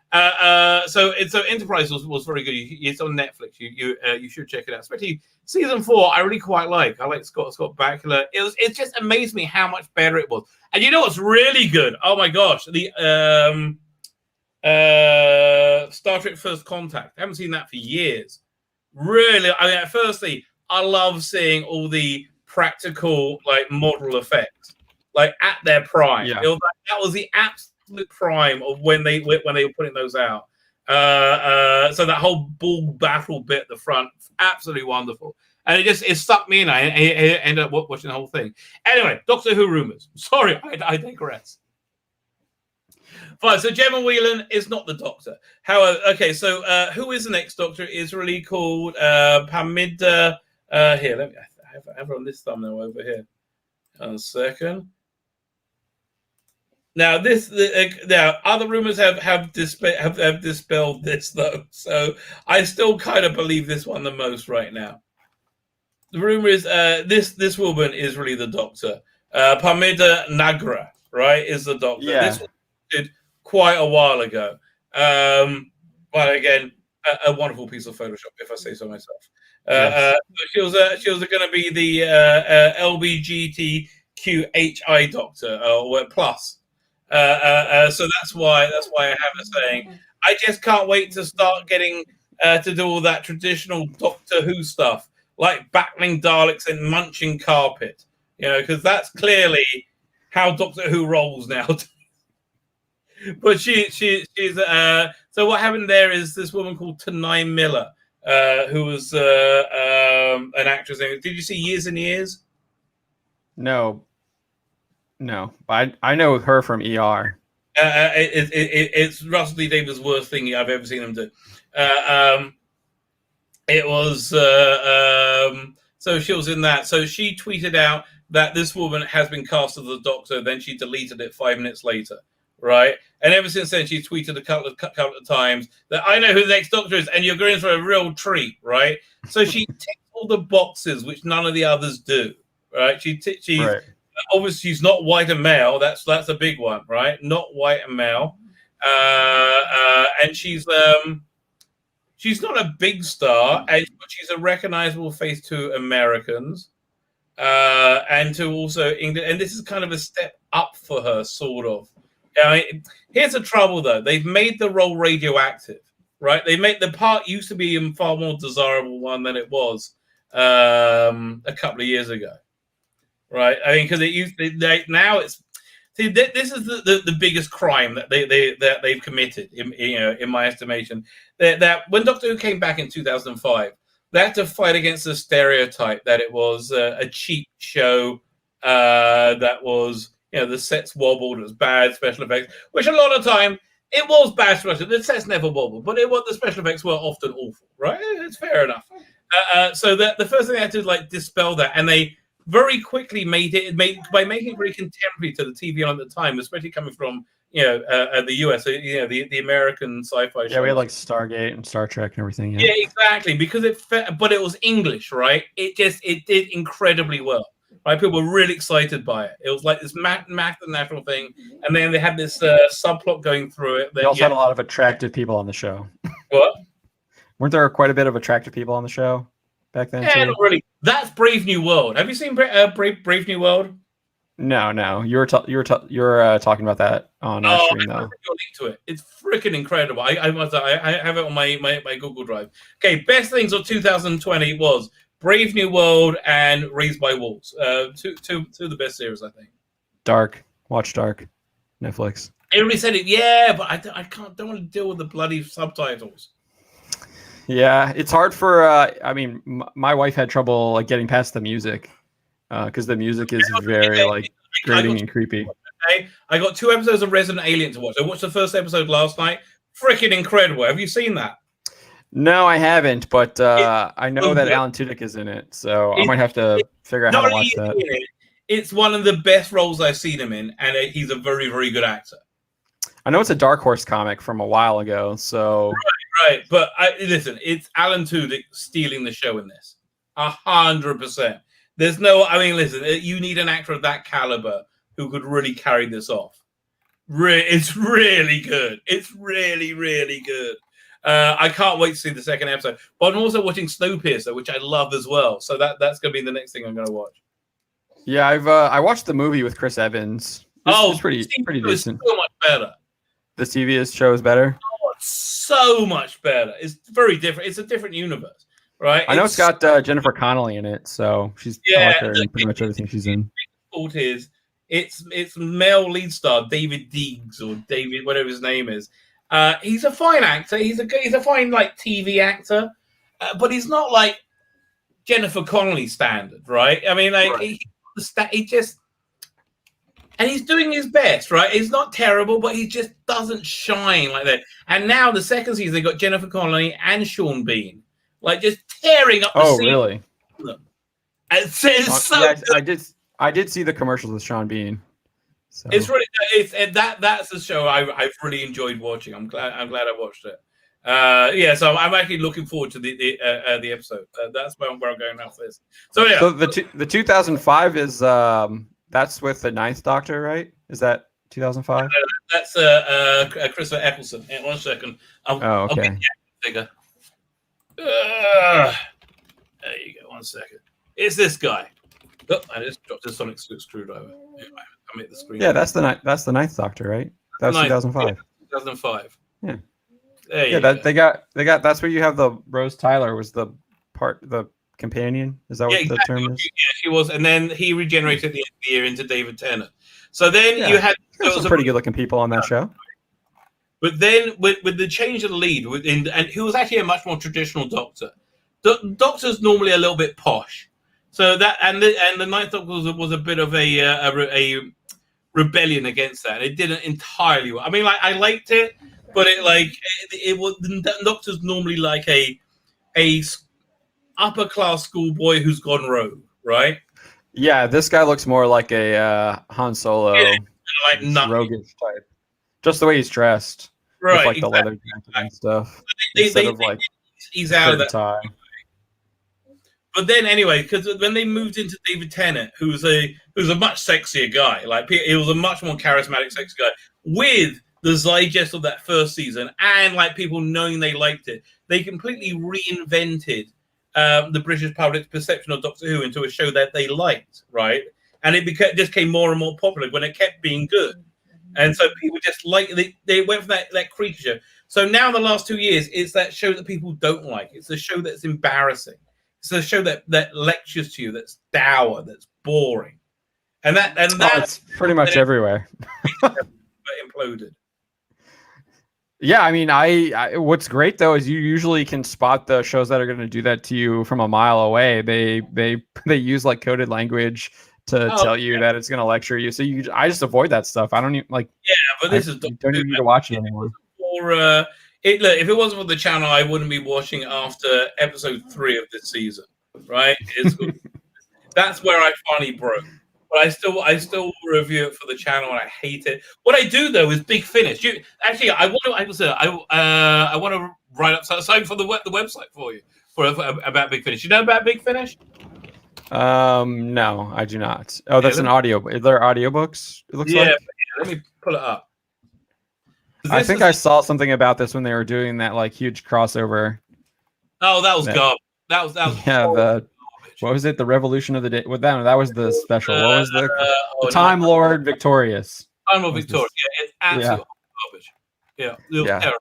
so Enterprise was very good. It's on Netflix. You should check it out. Especially season 4, I really quite like. I like Scott Bakula. It just amazed me how much better it was. And you know what's really good? Oh my gosh, the... Star Trek First Contact. I haven't seen that for years. Really, firstly, I love seeing all the practical model effects at their prime. Yeah. That was the absolute prime of when they were putting those out. So that whole bull battle bit at the front, absolutely wonderful. And it stuck me in. I ended up watching the whole thing. Anyway, Doctor Who rumors. Sorry, I digress. Fine, so Gemma Whelan is not the Doctor. However, okay, so who is the next Doctor is really called Pamida. Here, let me. I have her on this thumbnail over here. A second. Now, now other rumors have dispelled this though, so I still kind of believe this one the most right now. The rumor is this woman is really the Doctor. Pamida Nagra, right, is the Doctor. Yeah. This did quite a while ago. But again, a wonderful piece of Photoshop, if I say so myself. Yes. She was going to be the LBGTQHI Doctor or plus. So that's why I have her saying I just can't wait to start getting to do all that traditional Doctor Who stuff, like battling Daleks and munching carpet. Because that's clearly how Doctor Who rolls now. But she's so what happened there is this woman called Tanai Miller, who was an actress. Did you see Years and Years? No. I know her from ER. It's Russell T Davies' worst thing I've ever seen him do. It was so she was in that. So she tweeted out that this woman has been cast as the Doctor. Then she deleted it 5 minutes later. Right, and ever since then, she's tweeted a couple of times that I know who the next Doctor is, and you're going for a real treat, right? So she ticks all the boxes which none of the others do, right? She's right. Obviously she's not white and male. That's a big one, right? Not white and male, and she's not a big star, but she's a recognizable face to Americans, and to also England. And this is kind of a step up for her, sort of. Here's the trouble, though. They've made the role radioactive, right? They made the part used to be a far more desirable one than it was a couple of years ago. right? I mean, because it used now it's see this is the biggest crime that they've committed in my estimation. That when Doctor Who came back in 2005, they had to fight against the stereotype that it was a cheap show, that was the sets wobbled, it was bad special effects, which a lot of time it was bad special effects. The sets never wobbled, but the special effects were often awful, right? It's fair enough. So the first thing they had to like dispel that, and they very quickly by making it very contemporary to the TV on at the time, especially coming from the US, the American sci-fi shows. Yeah, we had like Stargate and Star Trek and everything. Yeah, exactly, because but it was English, right? It did incredibly well. Right, people were really excited by it. It was like this national thing, and then they had this subplot going through it. They also had a lot of attractive people on the show. What? Weren't there quite a bit of attractive people on the show back then? Yeah, too? not really. That's Brave New World. Have you seen Brave New World? No. You were talking about that on our stream, though. I'll link to it. It's freaking incredible. I have it on my Google Drive. Okay, best things of 2020 was Brave New World and Raised by Wolves. Two of the best series, I think. Dark. Watch Dark. Netflix. Everybody said it, yeah, but I don't want to deal with the bloody subtitles. Yeah, it's hard for. I mean, my wife had trouble like getting past the music because the music is very like grating and creepy. I got 2 episodes of Resident Alien to watch. I watched the first episode last night. Freaking incredible! Have you seen that? No, I haven't, but I know that Alan Tudyk is in it, so I might have to figure out how to watch that. It's one of the best roles I've seen him in, and he's a very, very good actor. I know it's a Dark Horse comic from a while ago, so right. But listen, it's Alan Tudyk stealing the show in this, 100%. There's no, I mean, listen, you need an actor of that caliber who could really carry this off. It's really good. It's really, really good. I can't wait to see the second episode. But I'm also watching Snowpiercer, which I love as well. So that's going to be the next thing I'm going to watch. Yeah, I watched the movie with Chris Evans. It's pretty decent. So much better. The TV show is better. Oh, it's so much better. It's very different. It's a different universe, right? I know it's got Jennifer Connelly in it, so I like her in pretty much everything she's in. The fault is it's male lead star David Deegs or David whatever his name is. He's a fine actor. He's a fine like TV actor, but he's not like Jennifer Connelly standard, right? I mean, like he just. And he's doing his best, right? He's not terrible, but he just doesn't shine like that. And now the second season, they got Jennifer Connelly and Sean Bean, like just tearing up the scene. Oh, really? It's so yeah, I did see the commercials with Sean Bean. So. It's really that's a show I've really enjoyed watching. I'm glad I watched it. So I'm actually looking forward to the episode. That's where I'm going after this. So yeah. So the 2005 is that's with the Ninth Doctor, right? Is that 2005? That's Christopher Eccleston. In 1 second. Okay. I'll get the figure. There you go. 1 second. It's this guy. Oh, I just dropped a sonic screwdriver. Anyway, I'll make the screen. Yeah, that's the Ninth Doctor, right? That was 2005. Yeah, 2005. Yeah. They got. That's where you have the Rose Tyler was the companion. Is that what the term is? Yeah, she was, and then he regenerated at the end of the year into David Tennant. So then you had some pretty good-looking people on that show. But then with the change of the lead, and he was actually a much more traditional Doctor. Doctor's normally a little bit posh, so that and the Ninth Doctor was a bit of a rebellion against that. It didn't entirely work. I mean, like I liked it, but it was the Doctor's normally like a upper class schoolboy who's gone rogue, right? Yeah, this guy looks more like a Han Solo, roguish type. Just the way he's dressed, right? With, like the leather jacket and stuff. Instead of like he's out of that tie. But then anyway, because when they moved into David Tennant, who's a much sexier guy, like he was a much more charismatic, sexy guy, with the zeitgeist of that first season, and like people knowing they liked it, they completely reinvented the British public's perception of Doctor Who into a show that they liked, right? And it just became more and more popular when it kept being good. And so people just they went from that creature show. So now in the last 2 years, it's that show that people don't like. It's a show that's embarrassing. It's a show that lectures to you, that's dour, that's boring, and that's pretty much everywhere. Imploded. Yeah, I mean, I what's great though is you usually can spot the shows that are going to do that to you from a mile away. They use like coded language to tell you that it's going to lecture you. So I just avoid that stuff. I don't even like. Yeah, but this is don't even need to watch it anymore. Or look, if it wasn't for the channel, I wouldn't be watching after episode 3 of this season. Right? That's where I finally broke. But I still review it for the channel, and I hate it. What I do though is Big Finish. I want to write up something for the website for you about Big Finish. You know about Big Finish? No, I do not. Oh, that's an audio. Is there audiobooks? It looks like. Yeah, let me pull it up. I think I saw something about this when they were doing that like huge crossover. Oh, that was garbage. That was yeah. What was it? The Revolution of the Day. What that was the special. What was the Time Lord Victorious? Time Lord Victorious. Yeah, it's absolute garbage. Yeah, it was terrible.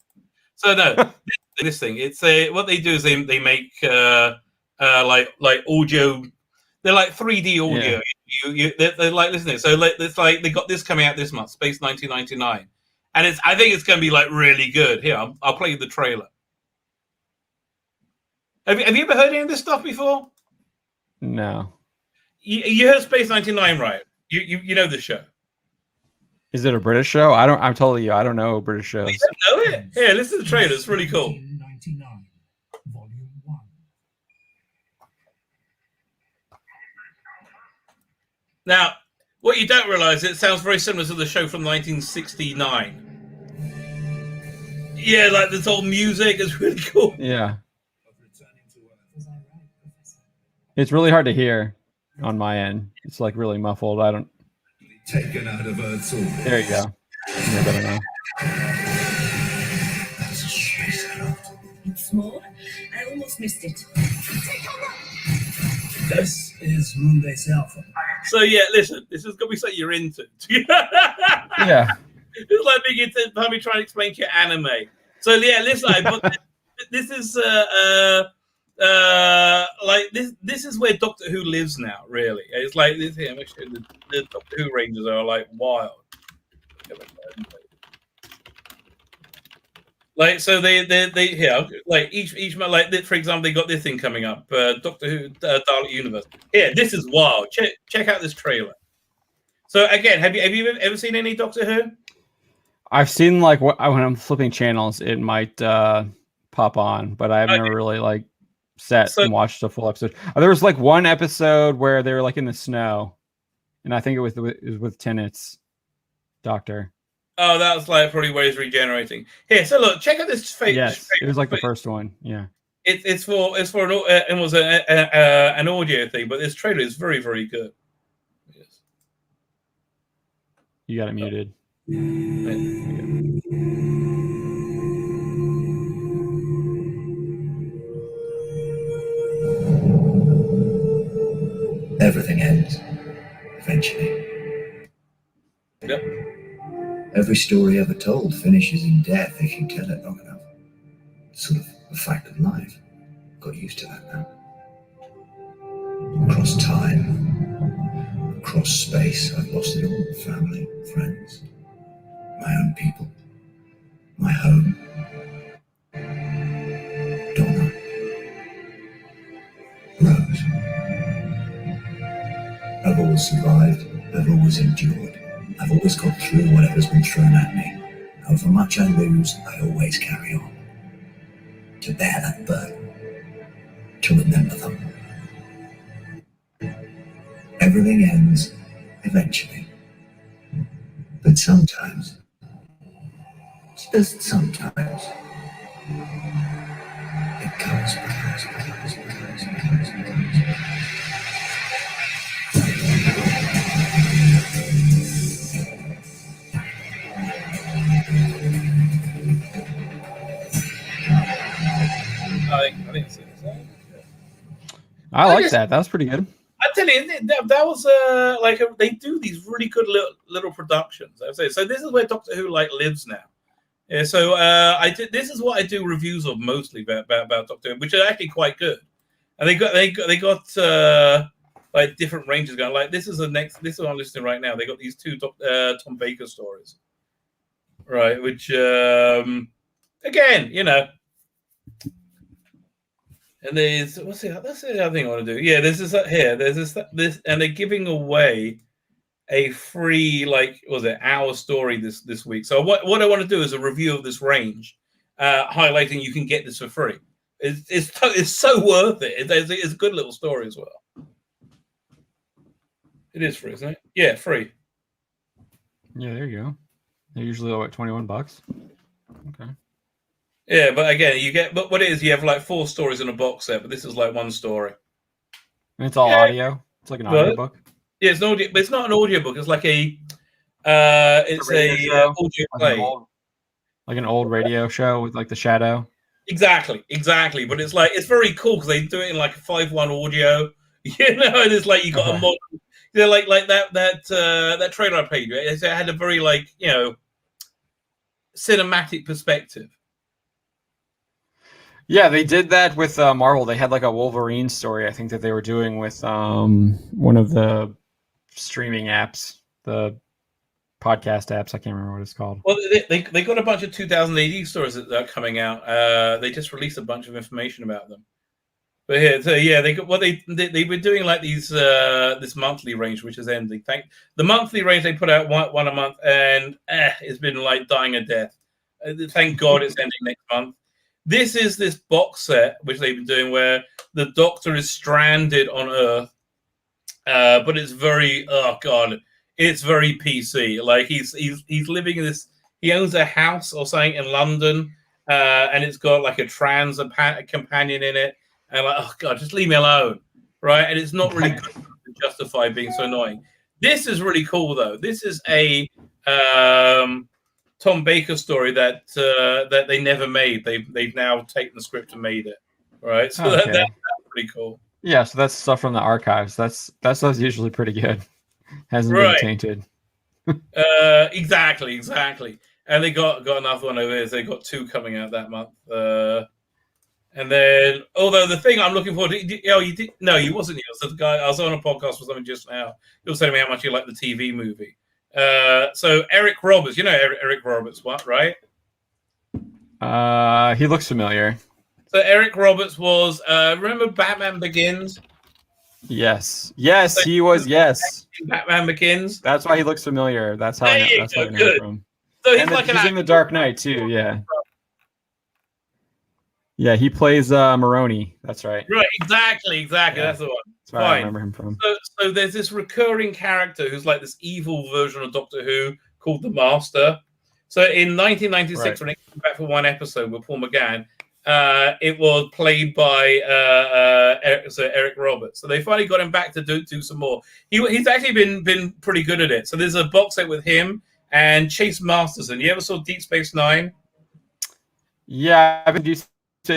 So no, this thing. It's what they do is they make like audio. They're like 3D audio. Yeah. They're like listening. So it's like they got this coming out this month, Space 1999, and I think it's going to be like really good. Here, I'll play you the trailer. Have you ever heard any of this stuff before? No. You heard Space 99, right? You know the show. Is it a British show? I'm totally I don't know British shows. You don't know it? Here, listen to the trailer. It's really cool. 1999, Volume 1. Now, what you don't realize, it sounds very similar to the show from 1969. Yeah, like this old music is really cool. Yeah. It's really hard to hear on my end. It's like really muffled. I don't. Taken out of Earth's orbit. There you go. Yeah, better now. That's a space craft. It's small. I almost missed it. This is Moonbase Alpha. So yeah, listen, this is gonna be something you're into. Yeah. It's like me trying to explain to you anime. So yeah, listen, this is like this is where Doctor Who lives now. Really, it's like this here. Make sure the Doctor Who Rangers are like wild. Like so, they here like each like for example, they got this thing coming up. Doctor Who Dalek Universe. Here, this is wild. Check out this trailer. So again, have you ever seen any Doctor Who? I've seen like when I'm flipping channels, it might pop on, but I've never really like sat and watched a full episode. There was like one episode where they were like in the snow, and I think it was with Tennant's doctor. Oh, that was like probably where he's regenerating. Here, so look, check out this face. Yes, it was like the first one. Yeah, it's for it was an audio thing, but this trailer is very, very good. Yes. You got it muted. Everything ends, eventually. Yep. Every story ever told finishes in death if you tell it long enough. It's sort of a fact of life. Got used to that now. Across time, across space, I've lost it all. Family, friends, my own people, my home. Donna. Rose. I've always survived. I've always endured. I've always got through whatever's been thrown at me. However much I lose, I always carry on. To bear that burden. To remember them. Everything ends, eventually. But sometimes, just sometimes, it comes. I like that. That was pretty good. I tell you, that was they do these really good little productions. I say so. This is where Doctor Who lives now. Yeah. So this is what I do reviews of mostly about Doctor Who, which are actually quite good. And they got like different ranges going. Like this is what I'm listening right now. They got these two Tom Baker stories, right? Which again, you know. And there's that's the other thing I want to do. Yeah, there's this here. There's this, and they're giving away a free hour story this week. So what I want to do is a review of this range, highlighting you can get this for free. It's so worth it. It's a good little story as well. It is free, isn't it? Yeah, free. Yeah, there you go. They're usually like $21. Okay. Yeah, but again, but what it is, you have like 4 stories in a box set, but this is like 1 story. And it's all audio. It's like an audiobook. Yeah, it's an audio, but it's not an audiobook. It's like a audio play, like an old radio show with like the shadow. Exactly. But it's very cool because they do it in like a 5.1 audio. You know, and it's like you got a modern. Like that trailer I played. It had a very cinematic perspective. Yeah, they did that with Marvel. They had like a Wolverine story, I think, that they were doing with one of the streaming apps, the podcast apps. I can't remember what it's called. Well, they got a bunch of 2000 AD stories that are coming out. They just released a bunch of information about them. But here, so yeah, they were doing like these this monthly range, which is ending. The monthly range they put out one a month, and it's been like dying a death. Thank God it's ending next month. This is this box set which they've been doing where the Doctor is stranded on Earth, but it's very it's very PC. Like he's living in this. He owns a house or something in London, and it's got like a trans companion in it. And like, oh God, just leave me alone, right? And it's not really good to justify being so annoying. This is really cool though. This is a Tom Baker story that they never made. They've now taken the script and made it, right? So okay. that's pretty cool. Yeah, so that's stuff from the archives. That stuff's usually pretty good. Hasn't been tainted. Exactly. And they got another one over there. They got 2 coming out that month. And then, although the thing I'm looking forward to, you wasn't. So the guy I was on a podcast with someone just now. He was telling me how much he liked the TV movie. So Eric Roberts, you know Eric Roberts, what, right? He looks familiar. So Eric Roberts was remember Batman Begins? Yes, he was. Yes, Batman Begins. That's why he looks familiar. That's how I know. That's how I know from. So he's like he's in the Dark Knight too. Yeah. Yeah, he plays Maroni. That's right. Right, exactly. Yeah. That's the one. That's where I remember him from. So there's this recurring character who's like this evil version of Doctor Who called the Master. So in 1996, when it came back for 1 episode with Paul McGann, it was played by Eric Roberts. So they finally got him back to do some more. He's actually been pretty good at it. So there's a box set with him and Chase Masterson. You ever saw Deep Space Nine? Yeah, I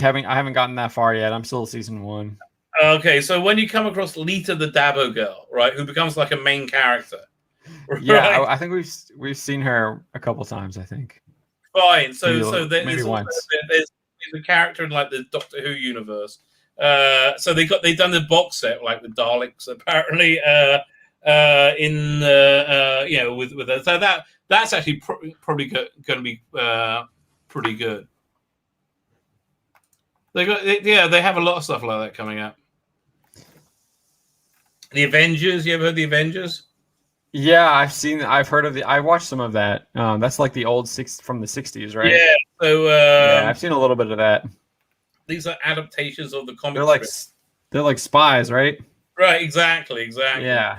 haven't gotten that far yet. I'm still season 1. Okay, so when you come across Lita the Dabo girl, right, who becomes like a main character. Right? Yeah, I think we've seen her a couple times, I think. Fine. So there's a character in like the Doctor Who universe. So they've done the box set like with Daleks apparently with her. So that's actually probably going to be pretty good. They have a lot of stuff like that coming out. The Avengers, you ever heard of the Avengers? Yeah, I've heard of I watched some of that. That's like the old from the 60s, right? Yeah. So I've seen a little bit of that. These are adaptations of the comic. They're like spies, right? Right, exactly. Yeah.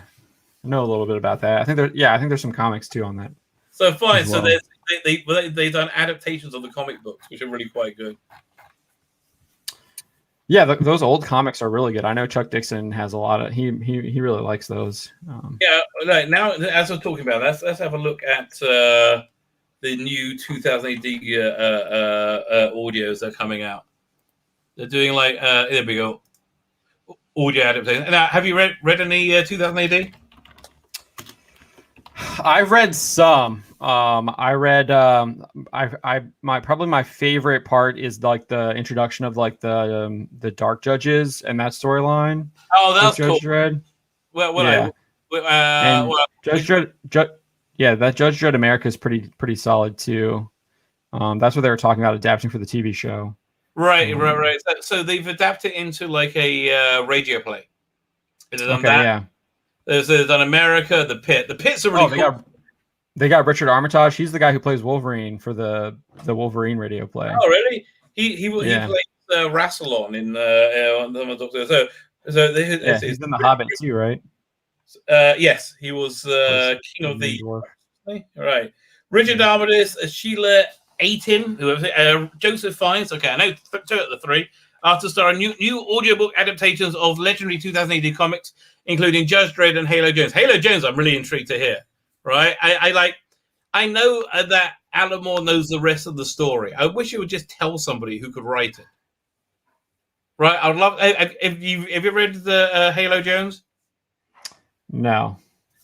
I know a little bit about that. I think there's some comics too on that. So fine. Well. So they've done adaptations of the comic books, which are really quite good. Yeah, those old comics are really good. I know Chuck Dixon has a lot of. He really likes those. Now as we're talking about, let's have a look at the new 2000 AD audios that are coming out. They're doing like there we go, audio adaptation. Now, have you read any 2000 AD? I've read some. I read probably my favorite part is like the introduction of like the Dark Judges and that storyline. Oh, that's Judge cool. Dredd. And Judge Dredd, that Judge Dredd America is pretty solid too. That's what they were talking about adapting for the TV show. Right. So they've adapted into like a radio play. They've done Okay, that. yeah. They've done America, The Pit. The Pit's a really cool. They got Richard Armitage. He's the guy who plays Wolverine for the Wolverine radio play. Oh, really? He plays Rassilon in the he's in The Hobbit too, right? Yes, he was King of the Dwarf. Right. Richard Armitage, Sheila Aitin, Joseph Fiennes. Okay, I know two out of the three. To star new audiobook adaptations of legendary 2000 AD comics, including Judge Dredd and Halo Jones. Halo Jones, I'm really intrigued to hear. Right, I know that Alan Moore knows the rest of the story. I wish you would just tell somebody who could write it. Right, I'd love. Have you read the Halo Jones? No.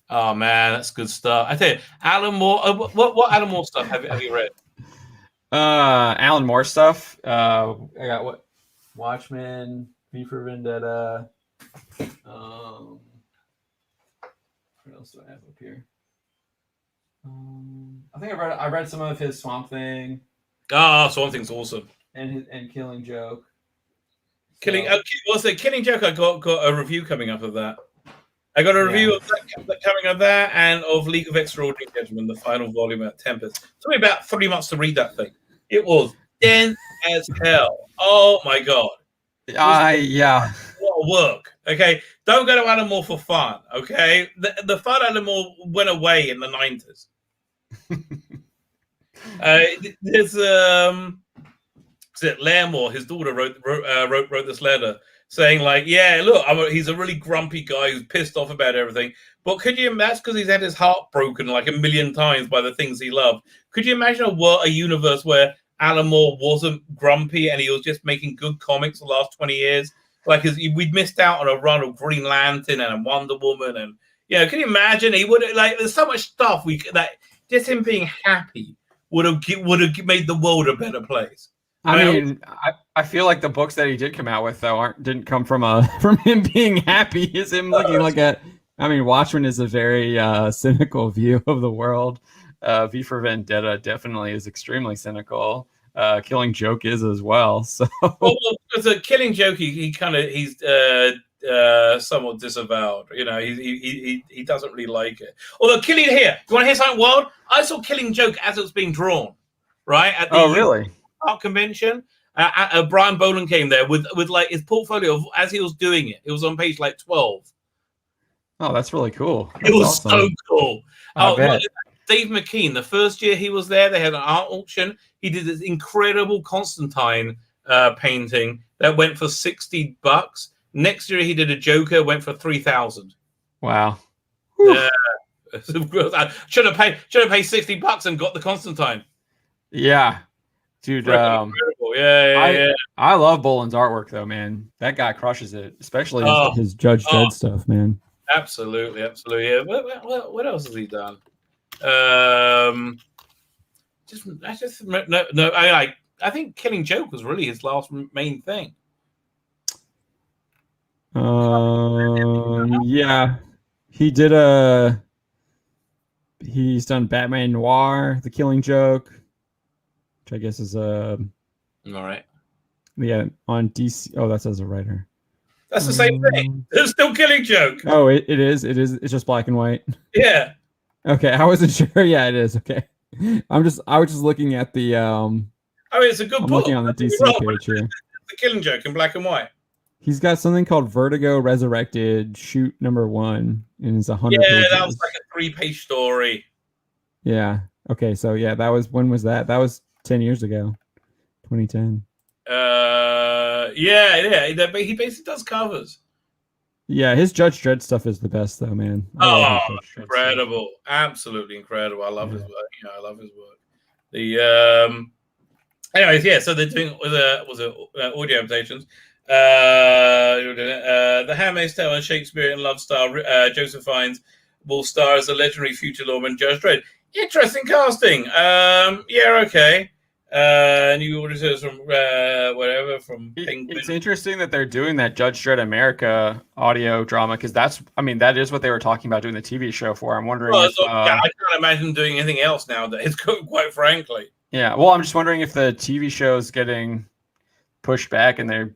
Oh man, that's good stuff. I tell you, Alan Moore. What Alan Moore stuff have you read? Alan Moore stuff. I got Watchmen, V for Vendetta. What else do I have up here? I think I read some of his Swamp Thing. Swamp Thing's awesome. And Killing Joke. Killing Joke. I got a review coming up of that. I got a review of that coming of that and of League of Extraordinary Gentlemen, the final volume at Tempest. It took me about 3 months to read that thing. It was dense as hell. Oh my god. What a work. Okay, don't go to Alan Moore for fun. Okay, the fun Alan Moore went away in the 90s. There's Lair Moore, his daughter wrote this letter saying like, yeah, look, he's a really grumpy guy who's pissed off about everything. But could you imagine, because he's had his heart broken like a million times by the things he loved, could you imagine a universe where Alan Moore wasn't grumpy and he was just making good comics the last 20 years? Like, we'd missed out on a run of Green Lantern and Wonder Woman, and can you imagine? He would there's so much stuff that just him being happy would have made the world a better place. I feel like the books that he did come out with though didn't come from him being happy. Is him looking like Watchmen is a very cynical view of the world. V for Vendetta definitely is extremely cynical. Killing Joke is as well. So because a Killing Joke, he's somewhat disavowed. He doesn't really like it. Although Killing here, you want to hear something wild? I saw Killing Joke as it was being drawn, right? At the really? Art convention. Brian Boland came there with like his portfolio as he was doing it. It was on page like 12. Oh, that's really cool. It was awesome. So cool. Bet. Dave McKean, the first year he was there, they had an art auction. He did this incredible Constantine painting that went for $60. Next year he did a Joker, went for $3,000. Wow. Yeah. I should have paid $60 and got the Constantine. Yeah. Dude, incredible. Yeah. I love Boland's artwork though, man. That guy crushes it, especially his Judge Dredd stuff, man. Absolutely. Yeah. What else has he done? I think Killing Joke was really his last main thing. Yeah, he's done Batman Noir, The Killing Joke, which I guess is all right. Yeah, on DC. Oh, that's as a writer. That's the same thing. It's still Killing Joke. Oh, it is. It's just black and white. Yeah. Okay, I wasn't sure. Yeah, it is. Okay, I was just looking at the. It's a good book. I'm looking on the DC page here. The Killing Joke in black and white. He's got something called Vertigo Resurrected, shoot number 1, and it's 100 pages. Yeah, that was like a 3-page story. Yeah. Okay, so yeah, when was that? That was 10 years ago, 2010. Yeah. But he basically does covers. Yeah, his Judge Dredd stuff is the best, though, man. Incredible! Absolutely incredible. I love his work. I love his work. Anyways, yeah. So they're doing audio adaptations. The Handmaid's Tale and Shakespeare in Love star Joseph Fiennes will star as the legendary future lawman Judge Dredd. Interesting casting. Okay. New auditors from whatever, from Penguin. It's interesting that they're doing that Judge Dredd America audio drama because that is what they were talking about doing the TV show for. I'm wondering if I can't imagine doing anything else nowadays, quite frankly. Yeah, well, I'm just wondering if the TV show is getting pushed back and they're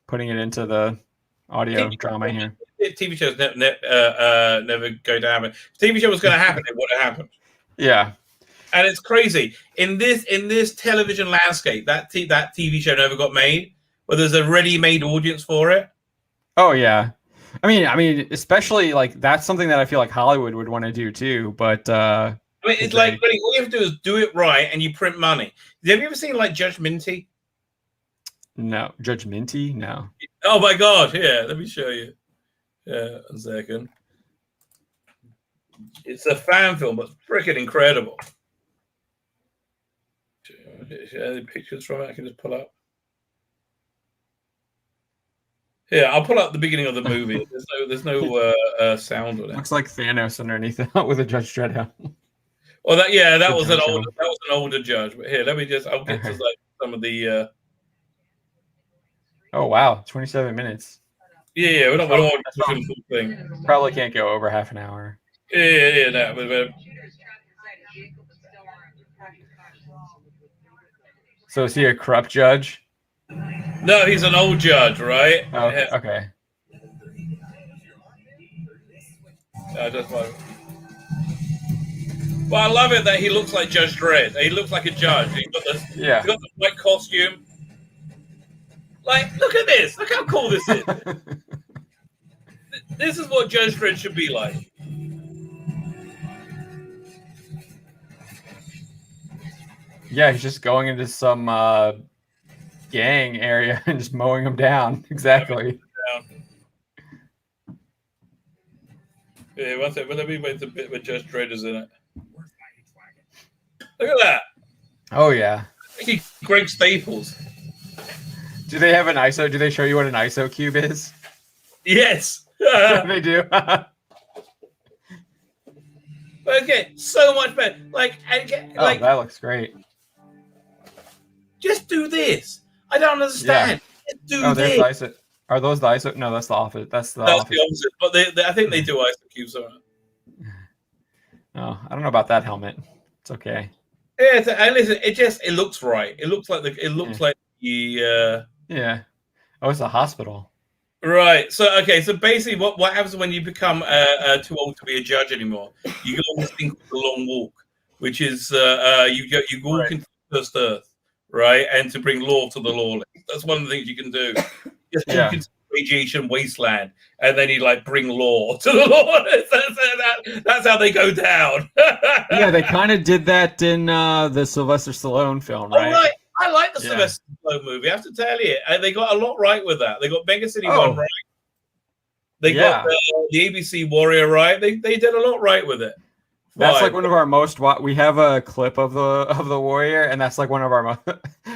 putting it into the audio drama here. TV shows never go to happen. If TV show was going to happen, it would have happened. Yeah. And it's crazy in this television landscape that TV show never got made, but there's a ready-made audience for it. Oh yeah, I mean, especially like that's something that I feel like Hollywood would want to do too. But I mean, it's like really, all you have to do is do it right, and you print money. Have you ever seen like Judge Minty? No, Judge Minty, no. Oh my God! Yeah, let me show you. Yeah, 1 second. It's a fan film, but freaking incredible. Any pictures from it I can just pull up. Yeah, I'll pull up the beginning of the movie. There's no sound on it. Looks like Thanos underneath it with a Judge Dredd helmet. Well, that was an older judge. But here, I'll get to like some of the. Oh wow, 27 minutes. Yeah, we're not watching the thing. Probably can't go over half an hour. Yeah, no, but So is he a corrupt judge? No, he's an old judge, right? Oh, okay. Well, I love it that he looks like Judge Dredd. He looks like a judge. He's got the white costume. Like, look at this. Look how cool this is. This is what Judge Dredd should be like. Yeah, he's just going into some gang area and just mowing them down. Exactly. Yeah, one second. Let me wait a bit with Judge Dredd is in it. Look at that. Oh, yeah. Greg Staples. Do they have an ISO? Do they show you what an ISO cube is? Yes. They do. Okay, so much better. That looks great. Just do this. I don't understand. Yeah. Just do this. ISO. Are those the ISO? No, that's the office. That's the opposite. But I think they do ISO cubes on it. Oh, I don't know about that helmet. It's okay. Yeah, and listen, it looks right. It looks like the Yeah. Oh, it's a hospital. Right. So basically, what happens when you become too old to be a judge anymore? You go on this thing called the long walk, which is you walk into the first earth, right, and to bring law to the lawless. That's one of the things you can do. Just walk into the radiation wasteland, and then you bring law to the lawless. That's how they go down. Yeah, they kind of did that in the Sylvester Stallone film, right? Oh, right. I like the Sylvester Stallone movie. I have to tell you, they got a lot right with that. They got Mega City 1 right. They got the ABC Warrior right. They did a lot right with it. That's like one of our most. We have a clip of the Warrior, and that's like one of our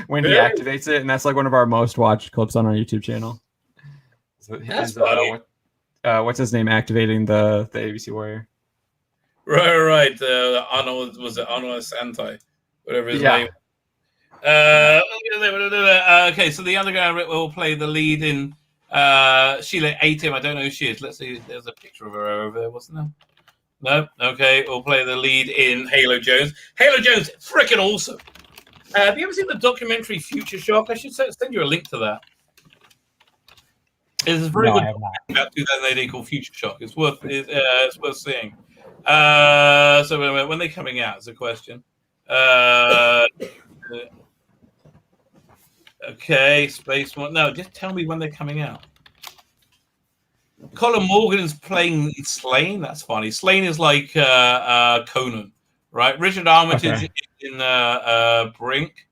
when he activates it, and that's like one of our most watched clips on our YouTube channel. So that's funny. What's his name activating the ABC Warrior? Right. Arnold Santai, whatever his name. Okay, so the underground will play the lead in Sheila Atim. I don't know who she is. Let's see. There's a picture of her over there, wasn't there? No. Okay, we'll play the lead in Halo Jones. Halo Jones, freaking awesome. Have you ever seen the documentary Future Shock? I should send you a link to that. It's a very good about 2018 called Future Shock. It's worth seeing. So when they're coming out is a question. Okay, Space One. No, just tell me when they're coming out. Colin Morgan is playing Slane. That's funny. Slane is like Conan, right? Richard Armitage in Brink.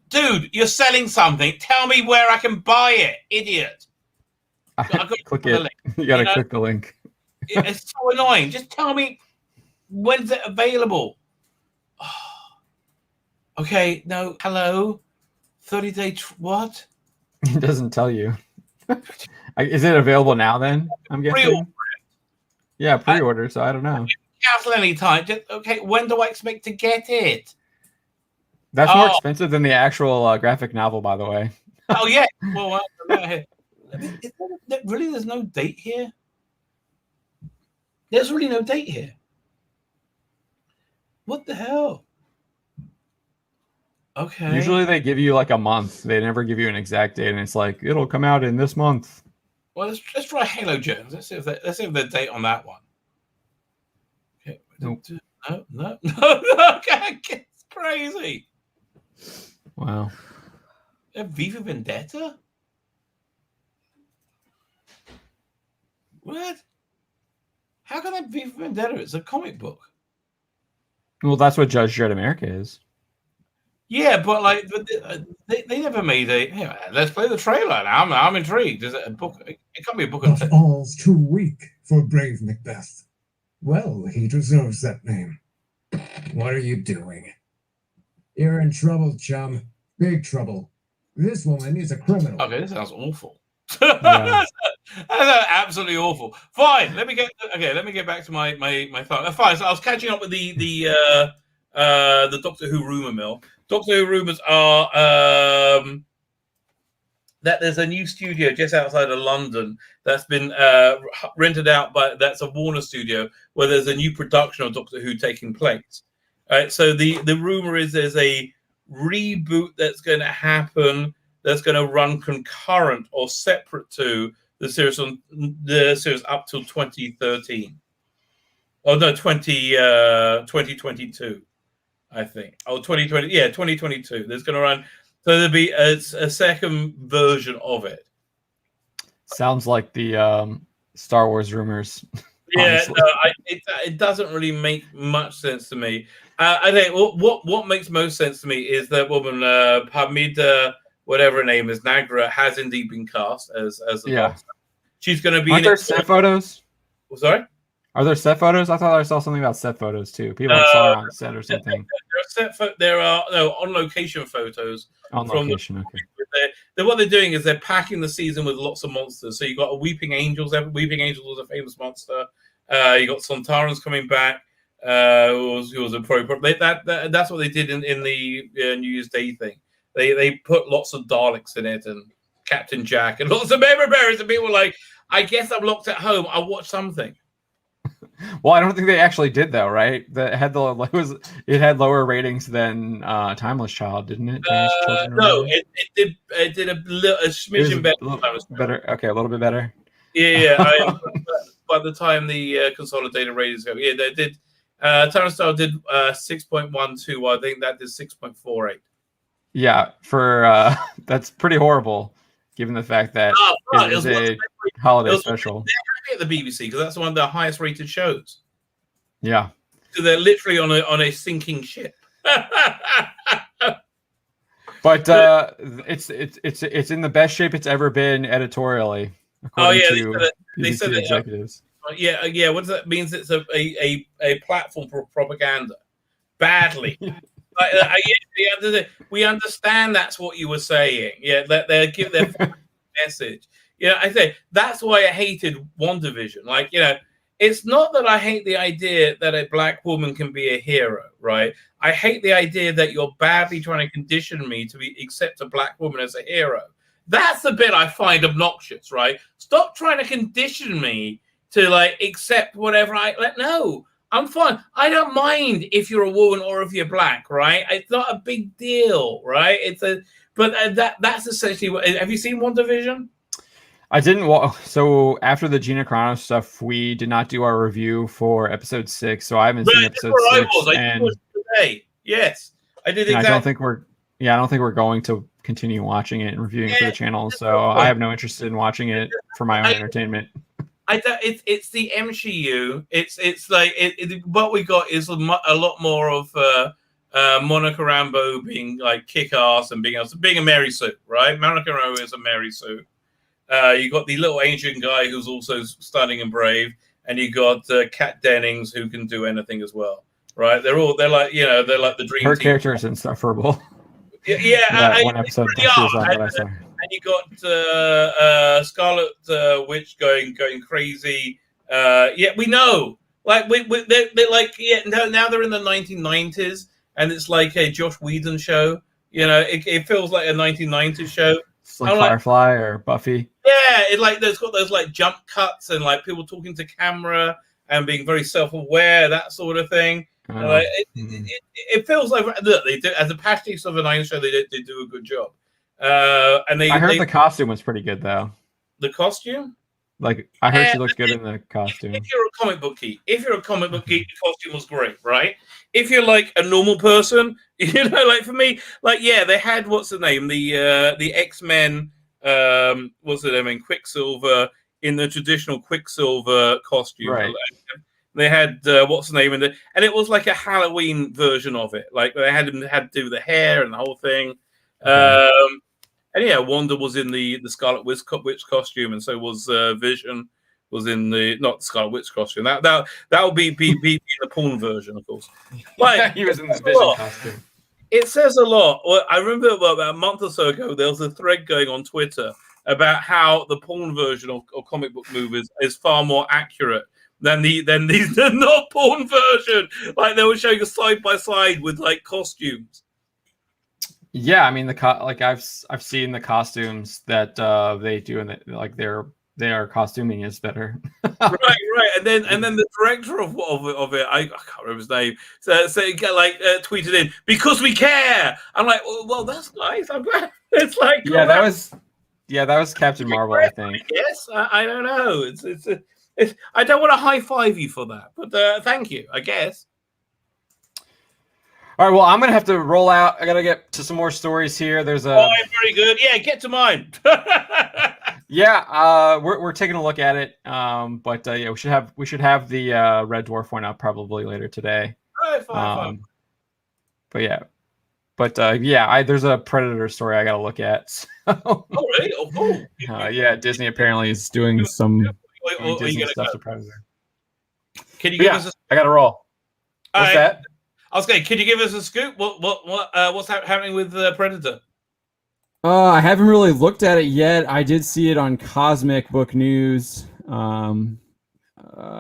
Dude, you're selling something. Tell me where I can buy it, idiot. Click it. You gotta click the link. It's so annoying. Just tell me when's it available. Okay, no, hello, 30-day what? It doesn't tell you. Is it available now? Then I'm guessing. Pre-order. Yeah, pre-order. So I don't know. cancel any time. Just, okay, when do I expect to get it? That's more expensive than the actual graphic novel, by the way. Oh yeah. Well, really, there's no date here. There's really no date here. What the hell? Okay. Usually they give you like a month. They never give you an exact date, and it's like it'll come out in this month. Well, let's try Halo Jones. Let's see if the date on that one. Okay. Nope. No. Okay, it's crazy. Wow. Viva Vendetta? What? How can that be Viva Vendetta? It's a comic book. Well, that's what Judge Dredd America is. Yeah, but like, they never made a. Hey, let's play the trailer. I'm intrigued. Is it a book? It can't be a book of. But all's too weak for brave Macbeth. Well, he deserves that name. What are you doing? You're in trouble, chum. Big trouble. This woman is a criminal. Okay, this sounds awful. Yeah. That's absolutely awful. Fine. Let me get back to my thought. Fine. So I was catching up with the Doctor Who rumor mill. Doctor Who rumors are that there's a new studio just outside of London that's been rented out that's a Warner studio where there's a new production of Doctor Who taking place. All right. So the rumor is there's a reboot that's going to happen that's going to run concurrent or separate to the series up till 2013. Oh no, 2022, I think. Oh, 2020, yeah, 2022. There's going to run, so there'll be a second version of it. Sounds like the Star Wars rumors. Yeah, no, it doesn't really make much sense to me. I think what makes most sense to me is that woman Hamida, whatever her name is, Nagra, has indeed been cast as a Doctor. She's going to be. Aren't there set photos? Sorry, are there set photos? I thought I saw something about set photos too. People saw her on set or something. There are on location photos. On location, okay. What they're doing is they're packing the season with lots of monsters. So you got a Weeping Angels. Weeping Angels was a famous monster. You got Sontarans coming back. Who was a pro. That's what they did in the New Year's Day thing. They put lots of Daleks in it and Captain Jack and lots of member bearers, and people were like, I guess I'm locked at home. I'll watch something. Well, I don't think they actually did though, right? It had lower ratings than Timeless Child, didn't it? No, it did a smidgen better. Okay, a little bit better. Yeah. By the time the consolidated ratings go, yeah, they did. Timeless Child did 6.12. I think that did 6.48. Yeah, for that's pretty horrible, given the fact that it was a holiday special. They're happy at the BBC because that's one of their highest rated shows. Yeah, so they're literally on a sinking ship. But it's in the best shape it's ever been editorially. According to they said that executives. Yeah. What does that mean? It's a platform for propaganda. Badly. We understand that's what you were saying. Yeah, they give their message. I say that's why I hated WandaVision. Like, it's not that I hate the idea that a black woman can be a hero, right? I hate the idea that you're badly trying to condition me to accept a black woman as a hero. That's the bit I find obnoxious, right? Stop trying to condition me to accept whatever no. I'm fine. I don't mind if you're a woman or if you're black, right? It's not a big deal, right? That's essentially what. Have you seen WandaVision? I didn't. So after the Gina Carano stuff, we did not do our review for episode 6. So I haven't seen episode 6. I did today. Yes, I did. Exactly. I don't think we're going to continue watching it and reviewing it for the channel. So I have no interest in watching it for my own entertainment. It's the MCU. It's like what we got is a lot more of Monica Rambeau being kick-ass and being a Mary Sue, right? Monica Rambeau is a Mary Sue. You got the little Asian guy who's also stunning and brave, and you got Kat Dennings who can do anything as well, right? They're like the dream Her team. character is insufferable. Yeah. One episode she was on that I saw. And you got Scarlet Witch going crazy. We know. Like they're like now they're in the 1990s, and it's like a Josh Whedon show. You know, it feels like a 1990s show. It's like Firefly or Buffy. Yeah, it like there's got those like jump cuts and like people talking to camera and being very self-aware, that sort of thing. Like, it feels like look, they do as a pastiche of a 90s show. They do a good job. And I heard the costume was pretty good though. The costume. Like I heard she looked good in the costume. If you're a comic book geek, the costume was great, right? If you're like a normal person, you know, like for me, like they had what's the name, the X-Men, what's the name, Quicksilver in the traditional Quicksilver costume. Right. They had what's the name, and it was like a Halloween version of it. Like they had to do the hair and the whole thing. And Wanda was in the Scarlet Witch costume, and so was Vision was in the not the Scarlet Witch costume. That would be the porn version, of course. Like he was in the Vision costume. It says a lot. Well, I remember about a month or so ago, there was a thread going on Twitter about how the porn version of comic book movies is far more accurate than the not porn version. Like they were showing us side by side with like costumes. Yeah, I mean I've seen the costumes that they do, and like their costuming is better. right, and then the director of it, I can't remember his name. So tweeted in because we care. I'm like, well, that's nice. I'm glad. It's like that was Captain Marvel, I think. Yes, I don't know. It's I don't want to high five you for that, but thank you, I guess. All right, well, I'm going to have to roll out. I got to get to some more stories here. There's a... Oh, very good. Yeah, get to mine. Yeah, we're taking a look at it. But we should have the Red Dwarf one up probably later today. All right, fine. There's a Predator story I got to look at. So. Oh, really? Oh, cool. Yeah, Disney apparently is doing some Disney stuff to Predator. Can you give us I got to roll. What's that? I was going. Can you give us a scoop? What's happening with Predator? I haven't really looked at it yet. I did see it on Cosmic Book News. I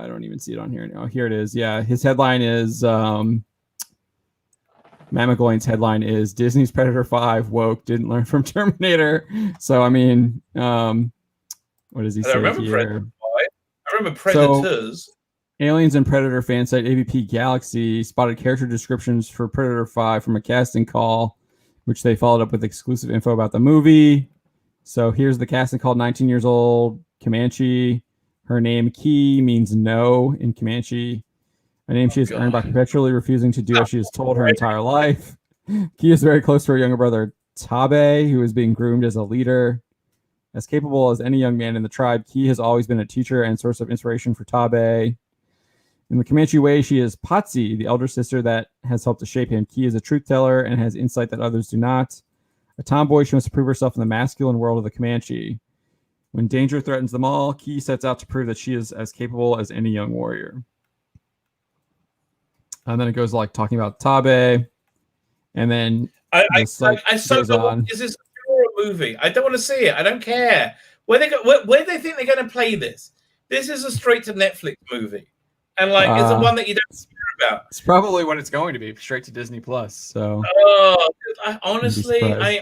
don't even see it on here now. Here it is. Yeah, his headline is Matt McGloin's headline is Disney's Predator 5 woke didn't learn from Terminator. So I mean, what does he say here? Predator 5. I remember Predators. So, Aliens and Predator fan site AVP Galaxy spotted character descriptions for Predator 5 from a casting call, which they followed up with exclusive info about the movie. So here's the casting call. 19 years old, Comanche. Her name, Key, means no in Comanche. A name she has earned by perpetually refusing to do as she is told her entire life. Key is very close to her younger brother, Tabe, who is being groomed as a leader. As capable as any young man in the tribe, Key has always been a teacher and source of inspiration for Tabe. In the Comanche way, she is Patsy, the elder sister that has helped to shape him. Key is a truth teller and has insight that others do not. A tomboy, she must prove herself in the masculine world of the Comanche. When danger threatens them all, Key sets out to prove that she is as capable as any young warrior. And then it goes like talking about Tabe, and then is this a horror movie? I don't want to see it. I don't care. Where do they think they're going to play this? This is a straight to Netflix movie. And like, it's the one that you don't hear about. It's probably what it's going to be, straight to Disney Plus. So, honestly, I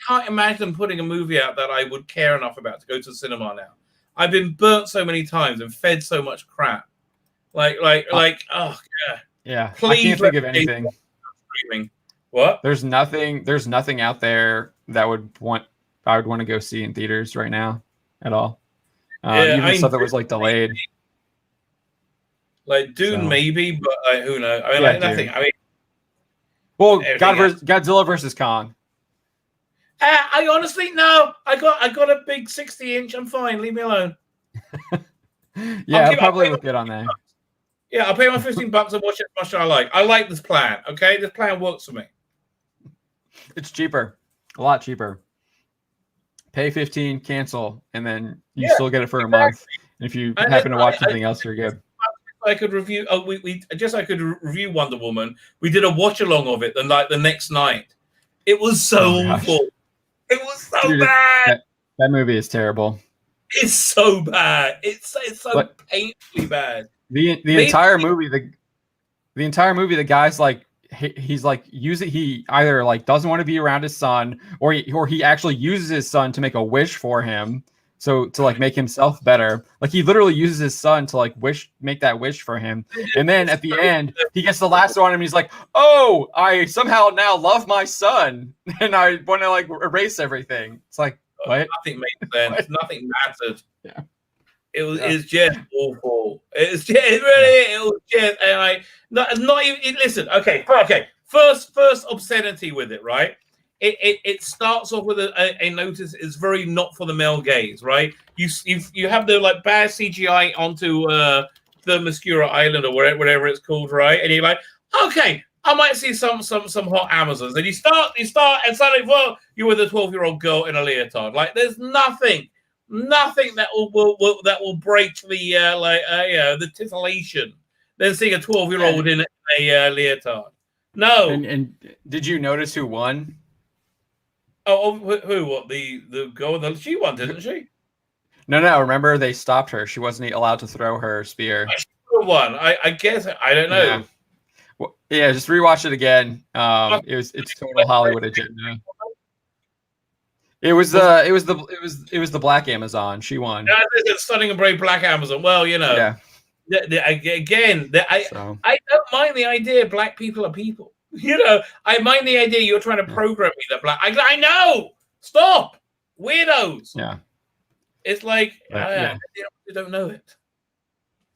can't imagine putting a movie out that I would care enough about to go to the cinema now. I've been burnt so many times and fed so much crap. Oh yeah. Yeah, please, I can't think of anything. What? There's nothing out there that I would want to go see in theaters right now at all. Even stuff that was like delayed. Like Dune, maybe, but who knows? I mean, nothing. I mean, well, Godzilla versus Kong. I honestly no. I got a big 60-inch. I'm fine. Leave me alone. Yeah, I'll probably look good on that. Yeah, I'll pay my $15 and watch it as much as I like. I like this plan. Okay, this plan works for me. It's cheaper, a lot cheaper. Pay $15, cancel, and then you still get it for a month. And if you happen to watch something else, you're good. I could review. I could review Wonder Woman. We did a watch along of it, and like the next night, it was so awful. It was so bad. That movie is terrible. It's so bad. It's so painfully bad. The entire movie, the entire movie, the guy's like, he's like he either like doesn't want to be around his son, or he actually uses his son to make a wish for him, so to like make himself better. Like he literally uses his son to like make that wish for him, and then at the end he gets the last one and he's like, oh, I somehow now love my son and I want to like erase everything. It's like, what? Nothing made sense. Nothing mattered. Yeah. It's just awful. It's just, it was just, and I not even listen. Okay. First obscenity with it, right? It starts off with a notice. It's very not for the male gaze, right? You have the like bad CGI onto the Mascura Island or whatever it's called, right? And you're like, okay, I might see some hot Amazons. And you start, and suddenly, well, you're with a 12-year-old girl in a leotard. Like, there's nothing that will break the the titillation than seeing a 12-year-old in a leotard. No. And did you notice who won? Oh, who? What? The girl? She won, didn't she? No. Remember, they stopped her. She wasn't allowed to throw her spear. She won. I guess. I don't know. Yeah. Well, yeah, just rewatch it again. It's total Hollywood agenda. It was the Black Amazon. She won. Yeah, it's Stunning and Brave Black Amazon. Well, you know. Yeah. I don't mind the idea black people are people. You know, I mind the idea you're trying to program me that black. I know. Stop, weirdos. Yeah. It's like they don't know it.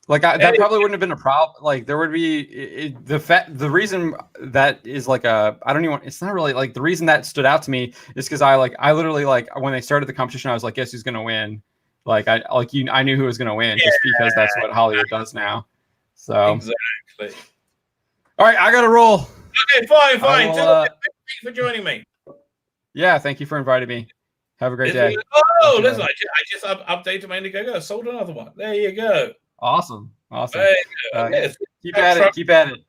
Like that probably wouldn't have been a problem. Like there would be the reason that is like I don't even. It's not really like the reason that stood out to me is because I literally like when they started the competition I was like, guess who's gonna win? Like I knew who was gonna win just because that's what Hollywood does now. So exactly. All right, I gotta roll. Okay, fine. Thank you for joining me. Yeah, thank you for inviting me. Have a great day. Oh, listen, I just updated my Indiegogo. I sold another one. There you go. Awesome. There you go. Yes. Keep at it.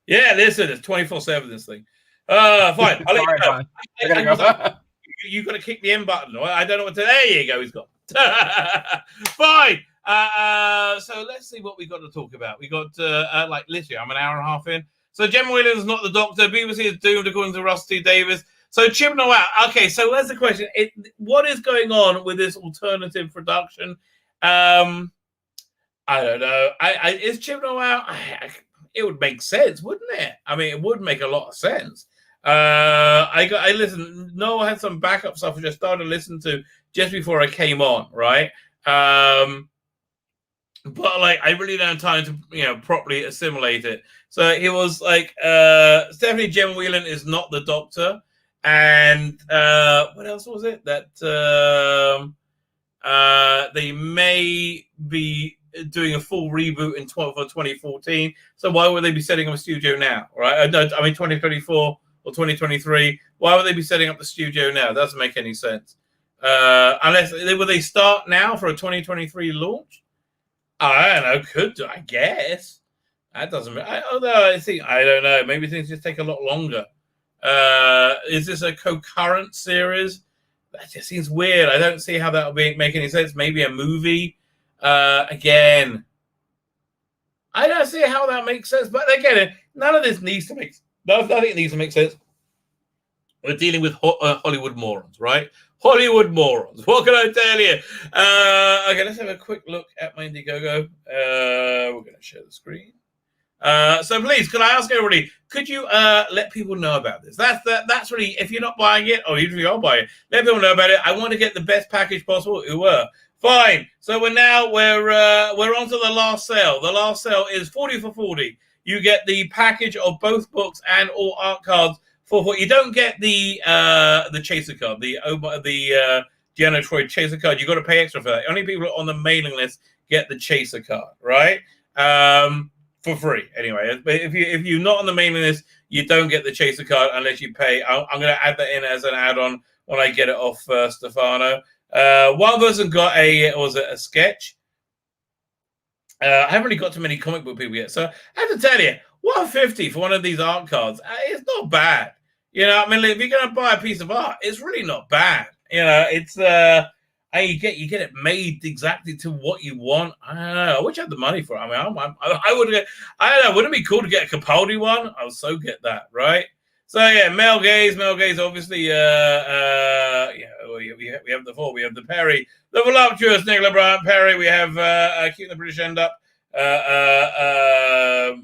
Yeah, listen, it's 24/7 this thing. Fine. I'll let you go. I gotta go. You got to kick the M button. I don't know what to. There you go. He's got. Fine. So let's see what we got to talk about. We got literally, I'm an hour and a half in. So Gemma Whelan is not the Doctor. BBC is doomed according to Russ T. Davis. So Chibnall out. Okay, so that's the question. What is going on with this alternative production? I don't know. Is Chibnall out? It would make sense, wouldn't it? I mean, it would make a lot of sense. I listened. Noah had some backup stuff which I started listening to just before I came on, right? But like, I really don't have time to properly assimilate it. So it was like Stephanie Gemma Whelan is not the Doctor, and what else was it that they may be doing a full reboot for 2014. So why would they be setting up a studio now, right? I mean 2024 or 2023. Why would they be setting up the studio now? It doesn't make any sense. Unless would they start now for a 2023 launch? I don't know. Could I guess that doesn't. Although I think I don't know. Maybe things just take a lot longer. Is this a concurrent series? That just seems weird. I don't see how that would make any sense. Maybe a movie. Again, I don't see how that makes sense. But again, none of this needs to make. Nothing needs to make sense. We're dealing with Hollywood morons, right? Hollywood morons. What can I tell you? Okay, let's have a quick look at my Indiegogo. We're going to share the screen. So please, could I ask everybody, could you let people know about this? That's really, if you're not buying it, or even if you are buying it, let people know about it. I want to get the best package possible. Fine. So we're on to the last sale. The last sale is 40 for 40. You get the package of both books and all art cards for what you don't get the chaser card, the Deanna Troy chaser card. You got to pay extra for that. Only people on the mailing list get the chaser card, right? For free. Anyway, if you're not on the mailing list, you don't get the chaser card unless you pay. I'm going to add that in as an add-on when I get it off Stefano. One person got a sketch. I haven't really got too many comic book people yet, so I have to tell you, $150 for one of these art cards, it's not bad. You know, I mean, if you're going to buy a piece of art, it's really not bad. You know, it's you get it made exactly to what you want. I don't know. I wish I had the money for it. I mean, I would get. I don't know. Wouldn't it be cool to get a Capaldi one? I would so get that, right? So yeah, male gaze, obviously. Yeah, we have the four. We have the Perry, the voluptuous Nicola Bryant Perry. We have Keeping the British End Up. The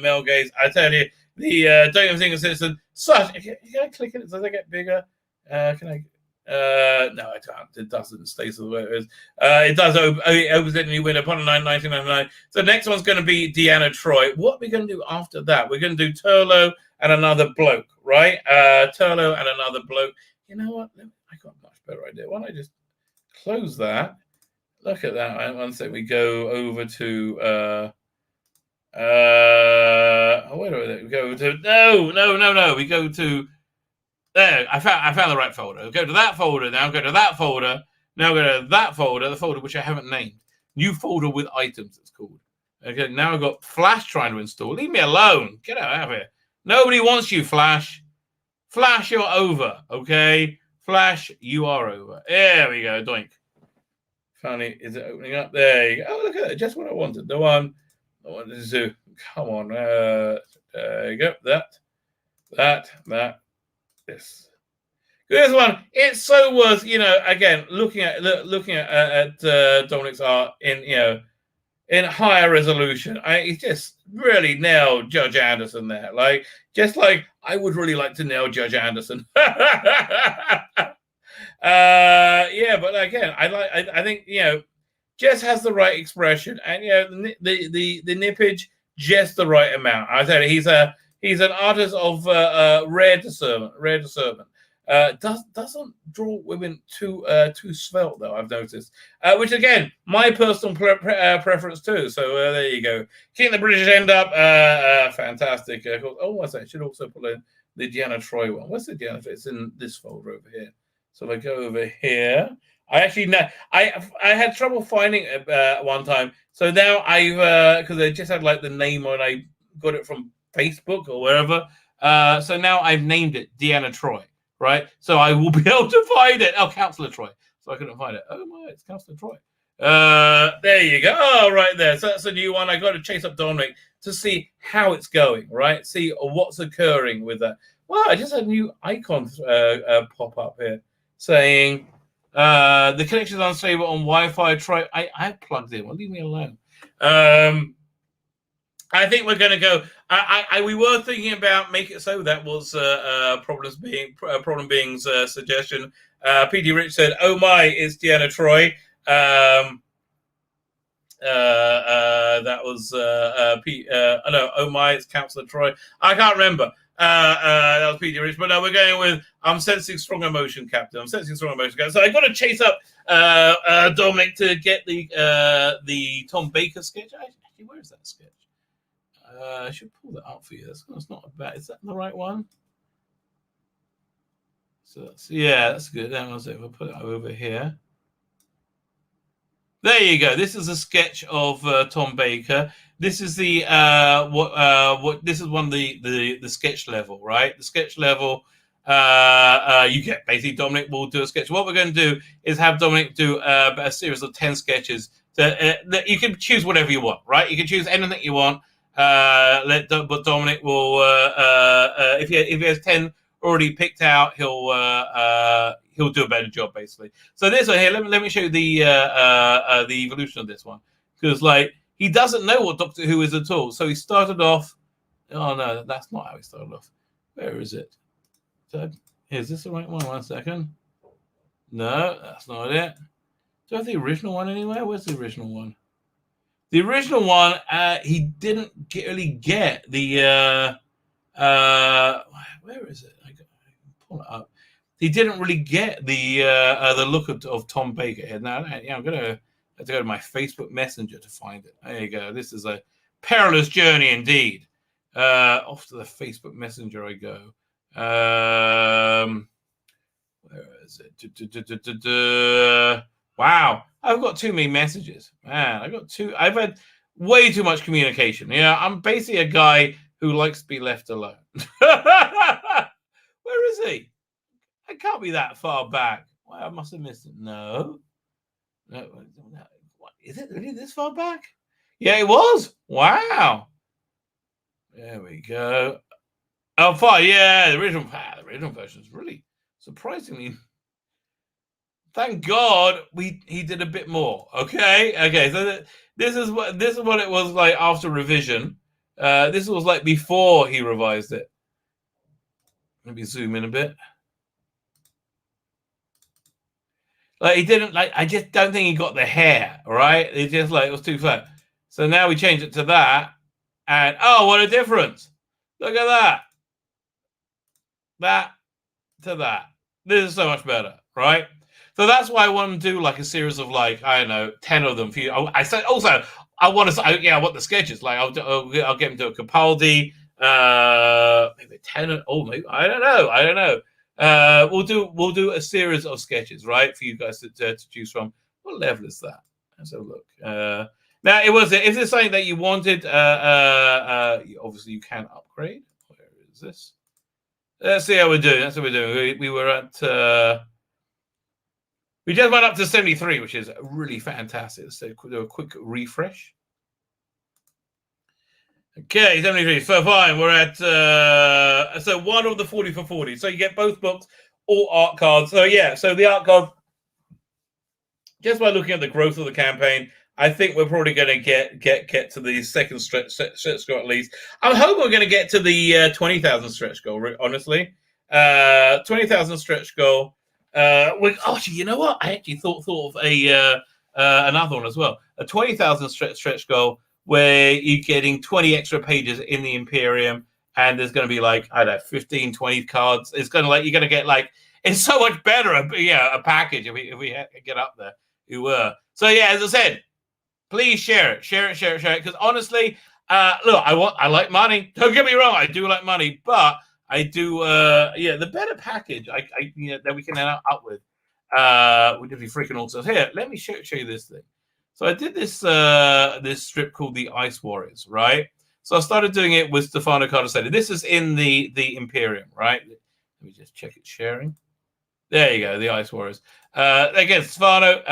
male gaze. I tell you, the Don't Even Think of Citizen. Such. Can I click it? Does it get bigger? Can I? No, I can't. It doesn't. It stays the way it is. It does. It opens it and you win upon a 1999. So the next one's going to be Deanna Troi. What are we going to do after that? We're going to do Turlo and another bloke, right? Turlo and another bloke. You know what? I got a much better idea. Why don't I just close that? Look at that. One second. We go over to where do we go to? No. We go to there. I found the right folder. Go to that folder now. Go to that folder. Now go to that folder. The folder which I haven't named. New folder with items. It's called. Okay. Now I've got Flash trying to install. Leave me alone. Get out of here. Nobody wants you, Flash. Flash, you're over. Okay. Flash, you are over. There we go. Doink. Funny, is it opening up? There you go. Oh, look at it. Just what I wanted. The one I wanted to do. Come on. There you go. That. This. This one. It's so worth, again, looking at Dominic's art in higher resolution. He just really nailed Judge Anderson there. Just like I would really like to nail Judge Anderson. Yeah, but again, I think Jess has the right expression, and the nippage just the right amount. I tell you, he's an artist of rare discernment. Doesn't draw women too svelte though. I've noticed, which again, my personal preference too. So there you go. Keeping the British End Up, fantastic. I should also pull in the Deanna Troi one. What's the Deanna? It's in this folder over here. So if I go over here, I had trouble finding it one time. So now because I just had the name when I got it from Facebook or wherever. So now I've named it Deanna Troi, right? So I will be able to find it. Oh, Councillor Troi. So I couldn't find it. Oh my, it's Councillor Troi. There you go. Oh, right there. So that's a new one. I got to chase up Dominic to see how it's going, right? See what's occurring with that. Wow, I just had a new icon pop up here. Saying the connection is unstable on Wi-Fi. I plugged in. Well, leave me alone. I think we're going to go. We were thinking about make it so. That was problem being's suggestion. PD Rich said, "Oh my, it's Deanna Troi." That was no. Oh my, it's Councillor Troi. I can't remember. That was PD Rich, but no, we're going with I'm sensing strong emotion, Captain. I'm sensing strong emotion, Captain. So I got to chase up Dominic to get the Tom Baker sketch. Actually, where is that sketch? I should pull that up for you. That's not bad. Is that the right one? So that's good. That was it. We'll put it over here. There you go. This is a sketch of Tom Baker. This is the this is one of the sketch level, right? The sketch level. You get basically Dominic will do a sketch. What we're going to do is have Dominic do a series of 10 sketches. That you can choose whatever you want, right? You can choose anything you want. But Dominic will if he has 10 already picked out, he'll do a better job basically. So this one here, let me show you the evolution of this one, because he doesn't know what Doctor Who is at all. So he started off. Oh no, that's not how he started off. Where is it? Is this the right one? 1 second. No, that's not it. Do I have the original one anywhere? Where's the original one? The original one, he didn't really get the. Where is it? I can pull it up. He didn't really get the look of Tom Baker here. Now, I'm gonna have to go to my Facebook Messenger to find it. There you go. This is a perilous journey indeed. Off to the Facebook Messenger I go. Where is it? Wow, I've got too many messages, man. I've had way too much communication. I'm basically a guy who likes to be left alone. Where is he? It can't be that far back. Well, I must have missed it. No. Is it really this far back? Yeah, it was. Wow. There we go. Oh, fine. Yeah, the original version is really surprisingly. Thank God he did a bit more. Okay. So this is what it was like after revision. This was like before he revised it. Let me zoom in a bit. Like he didn't like. I just don't think he got the hair right. It just like it was too flat. So now we change it to that, and oh, what a difference! Look at that. That to that. This is so much better, right? So that's why I want to do like a series of like I don't know 10 of them for you. I said also I want to I want the sketches. Like I'll get them to a Capaldi. Maybe 10. Oh, maybe I don't know. We'll do a series of sketches, right, for you guys to choose from. What level is that? Let's have a look. Now, if there's something that you wanted, obviously you can upgrade. Where is this? Let's see how we're doing. That's what we're doing. We were at. We just went up to 73, which is really fantastic. So do a quick refresh. Okay, 73. So fine, we're at so one of the 40 for 40. So you get both books, all art cards. So yeah, so the art card. Just by looking at the growth of the campaign, I think we're probably going to get to the second stretch goal at least. I'm hoping we're going to get to the 20,000 stretch goal. Honestly, 20,000 stretch goal. Actually, you know what? I actually thought of another one as well. A 20,000 stretch goal where you're getting 20 extra pages in the Imperium, and there's going to be like I don't know 15, 20 cards. It's going to like you're going to get like it's so much better. A package if we get up there. You were so yeah. As I said, please share it because honestly, look, I like money. Don't get me wrong, I do like money, but I do the better package that we can end up with would be freaking awesome. Here, let me show you this thing. So I did this this strip called the Ice Warriors, right? So I started doing it with Stefano Cardoselli. This is in the Imperium, right? Let me just check it sharing. There you go, the Ice Warriors. Again, Stefano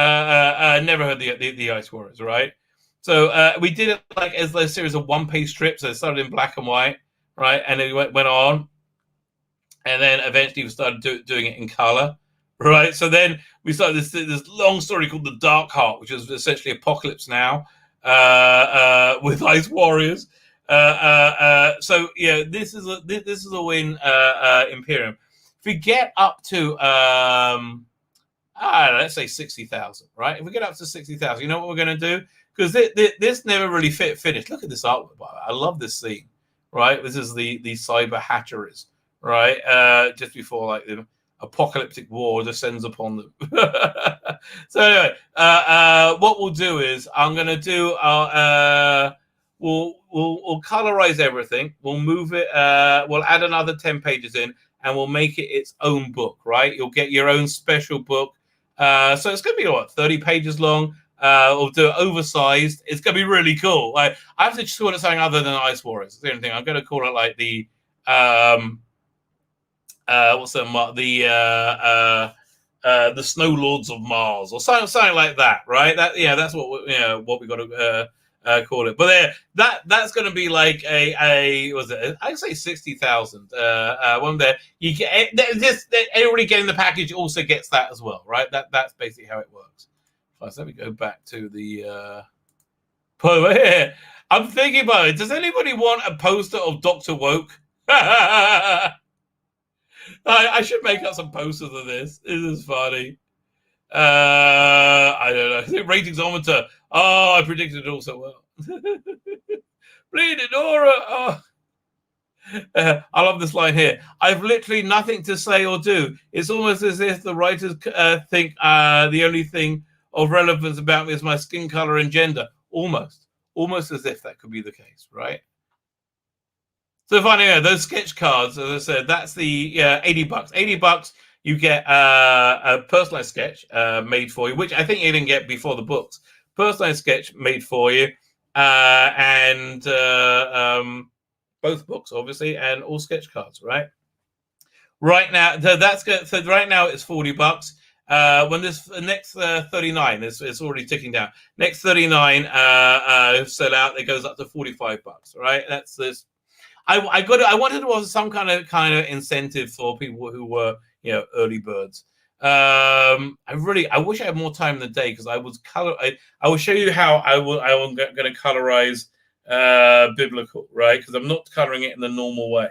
never heard the Ice Warriors, right? So we did it like as a series of one-page strips. So it started in black and white, right? And then went on. And then eventually we started doing it in color, right? So then we started this long story called The Dark Heart, which is essentially Apocalypse Now with Ice Warriors. So yeah, this is a win, Imperium. If we get up to let's say 60,000, right? If we get up to 60,000, you know what we're going to do? Because this never really finished. Look at this artwork. I love this scene, right? This is the cyber hatcheries, right? Just before like the apocalyptic war descends upon them. So anyway, what we'll do is I'm going to do we'll colorize everything. We'll move it. We'll add another 10 pages in, and we'll make it its own book, right? You'll get your own special book. So it's going to be, 30 pages long. We'll do it oversized. It's going to be really cool. I have to call it something other than Ice Warriors. It's the only thing. I'm going to call it like the, the Snow Lords of Mars or something like that, right? That's what we got to call it. But that's going to be like I'd say 60,000. One there, you get just everybody getting the package also gets that as well, right? That's basically how it works. So let me go back to the poem here. I'm thinking about it. Does anybody want a poster of Dr. Woke? I should make up some posters of this. This is funny. I don't know. I think Ratingsometer. Oh, I predicted it all so well. Bleeding Nora. Oh. I love this line here. I've literally nothing to say or do. It's almost as if the writers think the only thing of relevance about me is my skin color and gender. Almost as if that could be the case, right? So finally, those sketch cards, as I said, that's the $80. $80, you get a personalized sketch made for you, which I think you didn't get before the books. Personalized sketch made for you, and both books, obviously, and all sketch cards, right? Right now, so that's good. So right now it's $40. when this next 39, it's already ticking down. Next 39 sell out, it goes up to $45. Right, that's this. I wanted to have some kind of incentive for people who were early birds. I wish I had more time in the day because I will show you how I'm going to colorize biblical, right? Because I'm not coloring it in the normal way.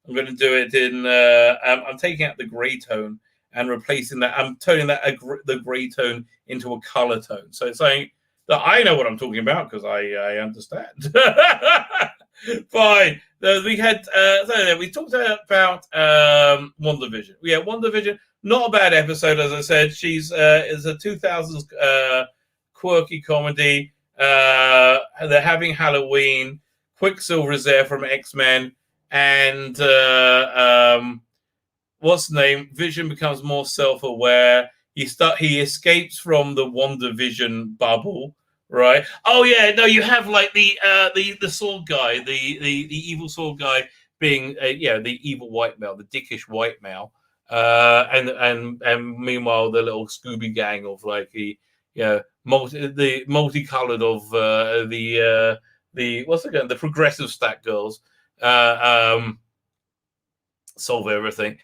I'm going to do it in. I'm taking out the gray tone and replacing that. I'm turning the gray tone into a color tone. So it's saying that I know what I'm talking about because I understand. Fine. We had we talked about WandaVision. Yeah, WandaVision. Not a bad episode, as I said. She's is a 2000s quirky comedy. They're having Halloween. Quicksilver's there from X-Men, and what's the name? Vision becomes more self-aware. He escapes from the WandaVision bubble, right? Oh yeah, no, you have like the sword guy, the evil sword guy being the evil white male, the dickish white male. And meanwhile the little Scooby gang of like the multicolored of the what's it again, the progressive stack girls solve everything.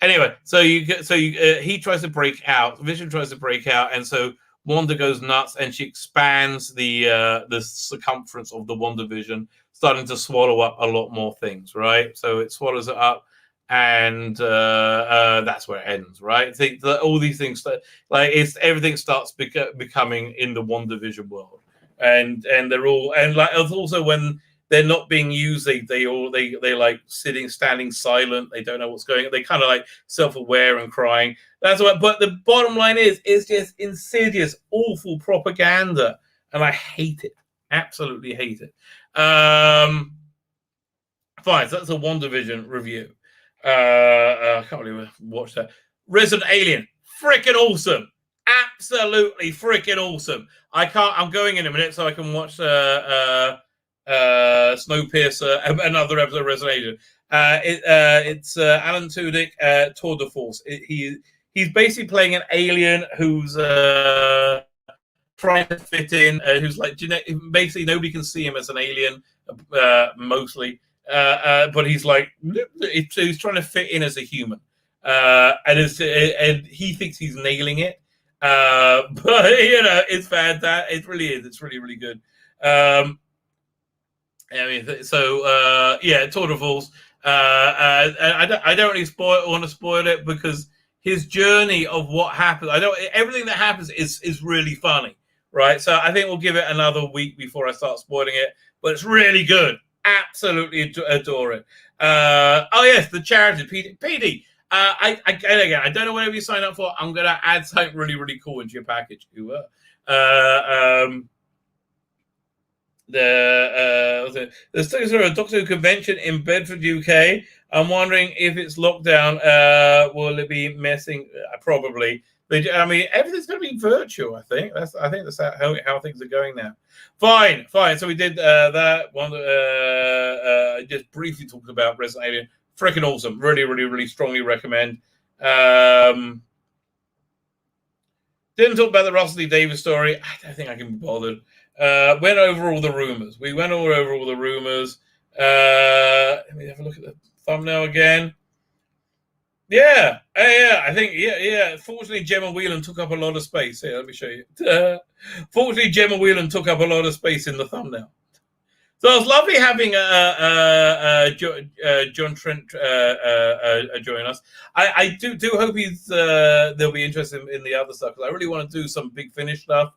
Anyway, he tries to break out, Vision tries to break out, and so Wanda goes nuts and she expands the circumference of the WandaVision, starting to swallow up a lot more things, right? So it swallows it up. And that's where it ends, right? I think that all these things, everything starts becoming in the WandaVision world, and they're all, and like also when they're not being used, they like standing silent. They don't know what's going on. They kind of like self-aware and crying. That's what. But the bottom line is just insidious, awful propaganda, and I hate it. Absolutely hate it. Fine. So that's a WandaVision review. I can't believe I watched that. Resident Alien, freaking awesome, absolutely freaking awesome. I'm going in a minute so I can watch Snowpiercer, another episode of Resident Alien. It's Alan Tudyk, Tour de Force. He's basically playing an alien who's trying to fit in, who's like basically nobody can see him as an alien, mostly. But he's like, he's trying to fit in as a human, and he thinks he's nailing it. But it's fantastic. It really is. It's really, really good. I mean, Tour de Force. I don't really want to spoil it because his journey of what happens. Everything that happens is really funny, right? So I think we'll give it another week before I start spoiling it. But it's really good. Absolutely adore it. Yes, the charity, PD. I don't know whatever you sign up for. I'm gonna add something really, really cool into your package. There's a Doctor Who convention in Bedford, UK. I'm wondering if it's lockdown. Will it be messing? Probably. I mean, everything's going to be virtual. I think that's how things are going now. Fine. So we did that one. Just briefly talked about Resident Alien. Freaking awesome. Really, really, really strongly recommend. Didn't talk about the Russell T Davies story. I don't think I can be bothered. Went over all the rumors. We went all over all the rumors. Let me have a look at the thumbnail again. Yeah. I think, yeah. Fortunately, Gemma Whelan took up a lot of space. Here, let me show you. Fortunately, Gemma Whelan took up a lot of space in the thumbnail. So it was lovely having John Trent join us. I do hope they'll be interested in the other stuff because I really want to do some Big Finish stuff.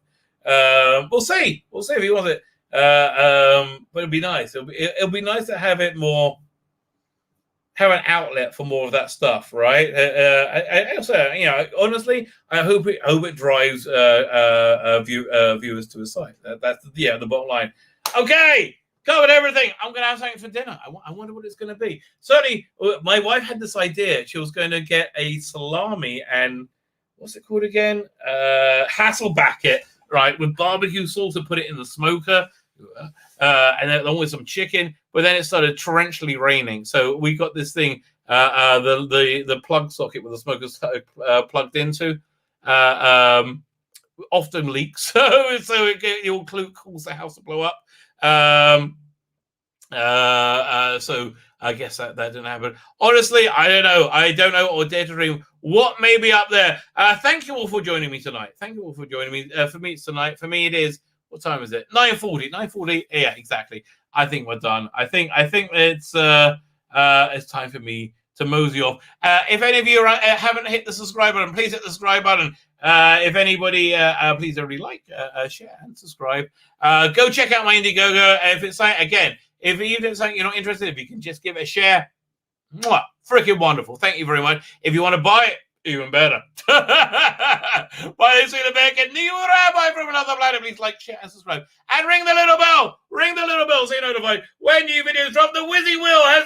We'll see if he wants it. But it'll be nice. It'll be nice to have it more. Have an outlet for more of that stuff, right? I also, honestly, I hope it drives viewers to a site. That's the bottom line. Okay, covered everything. I'm going to have something for dinner. I wonder what it's going to be. Certainly, my wife had this idea. She was going to get a salami and what's it called again? Hasselback it, right, with barbecue sauce and put it in the smoker. And then along with some chicken, but then it started torrentially raining. So we got this thing, the plug socket with the smoker plugged into. often leaks, so it will cause the house to blow up. So I guess that didn't happen. Honestly, I don't know. I don't know or dare to dream what may be up there. Thank you all for joining me tonight. Thank you all for joining me. For me, it's tonight. For me, it is. What time is it? 9:40. 9:40. Yeah, exactly. I think we're done. I think it's time for me to mosey off. If any of you haven't hit the subscribe button, please hit the subscribe button. If anybody, please everybody like, share, and subscribe. Go check out my Indiegogo. If it's again, if even if it's something you're not interested, if you can just give it a share, freaking wonderful. Thank you very much. If you want to buy it, even better. Buy this in American new Rabbi from another planet. Please like, share, and subscribe. And ring the little bell. Ring the little bell so you're notified when new videos drop. The Wizzy Will has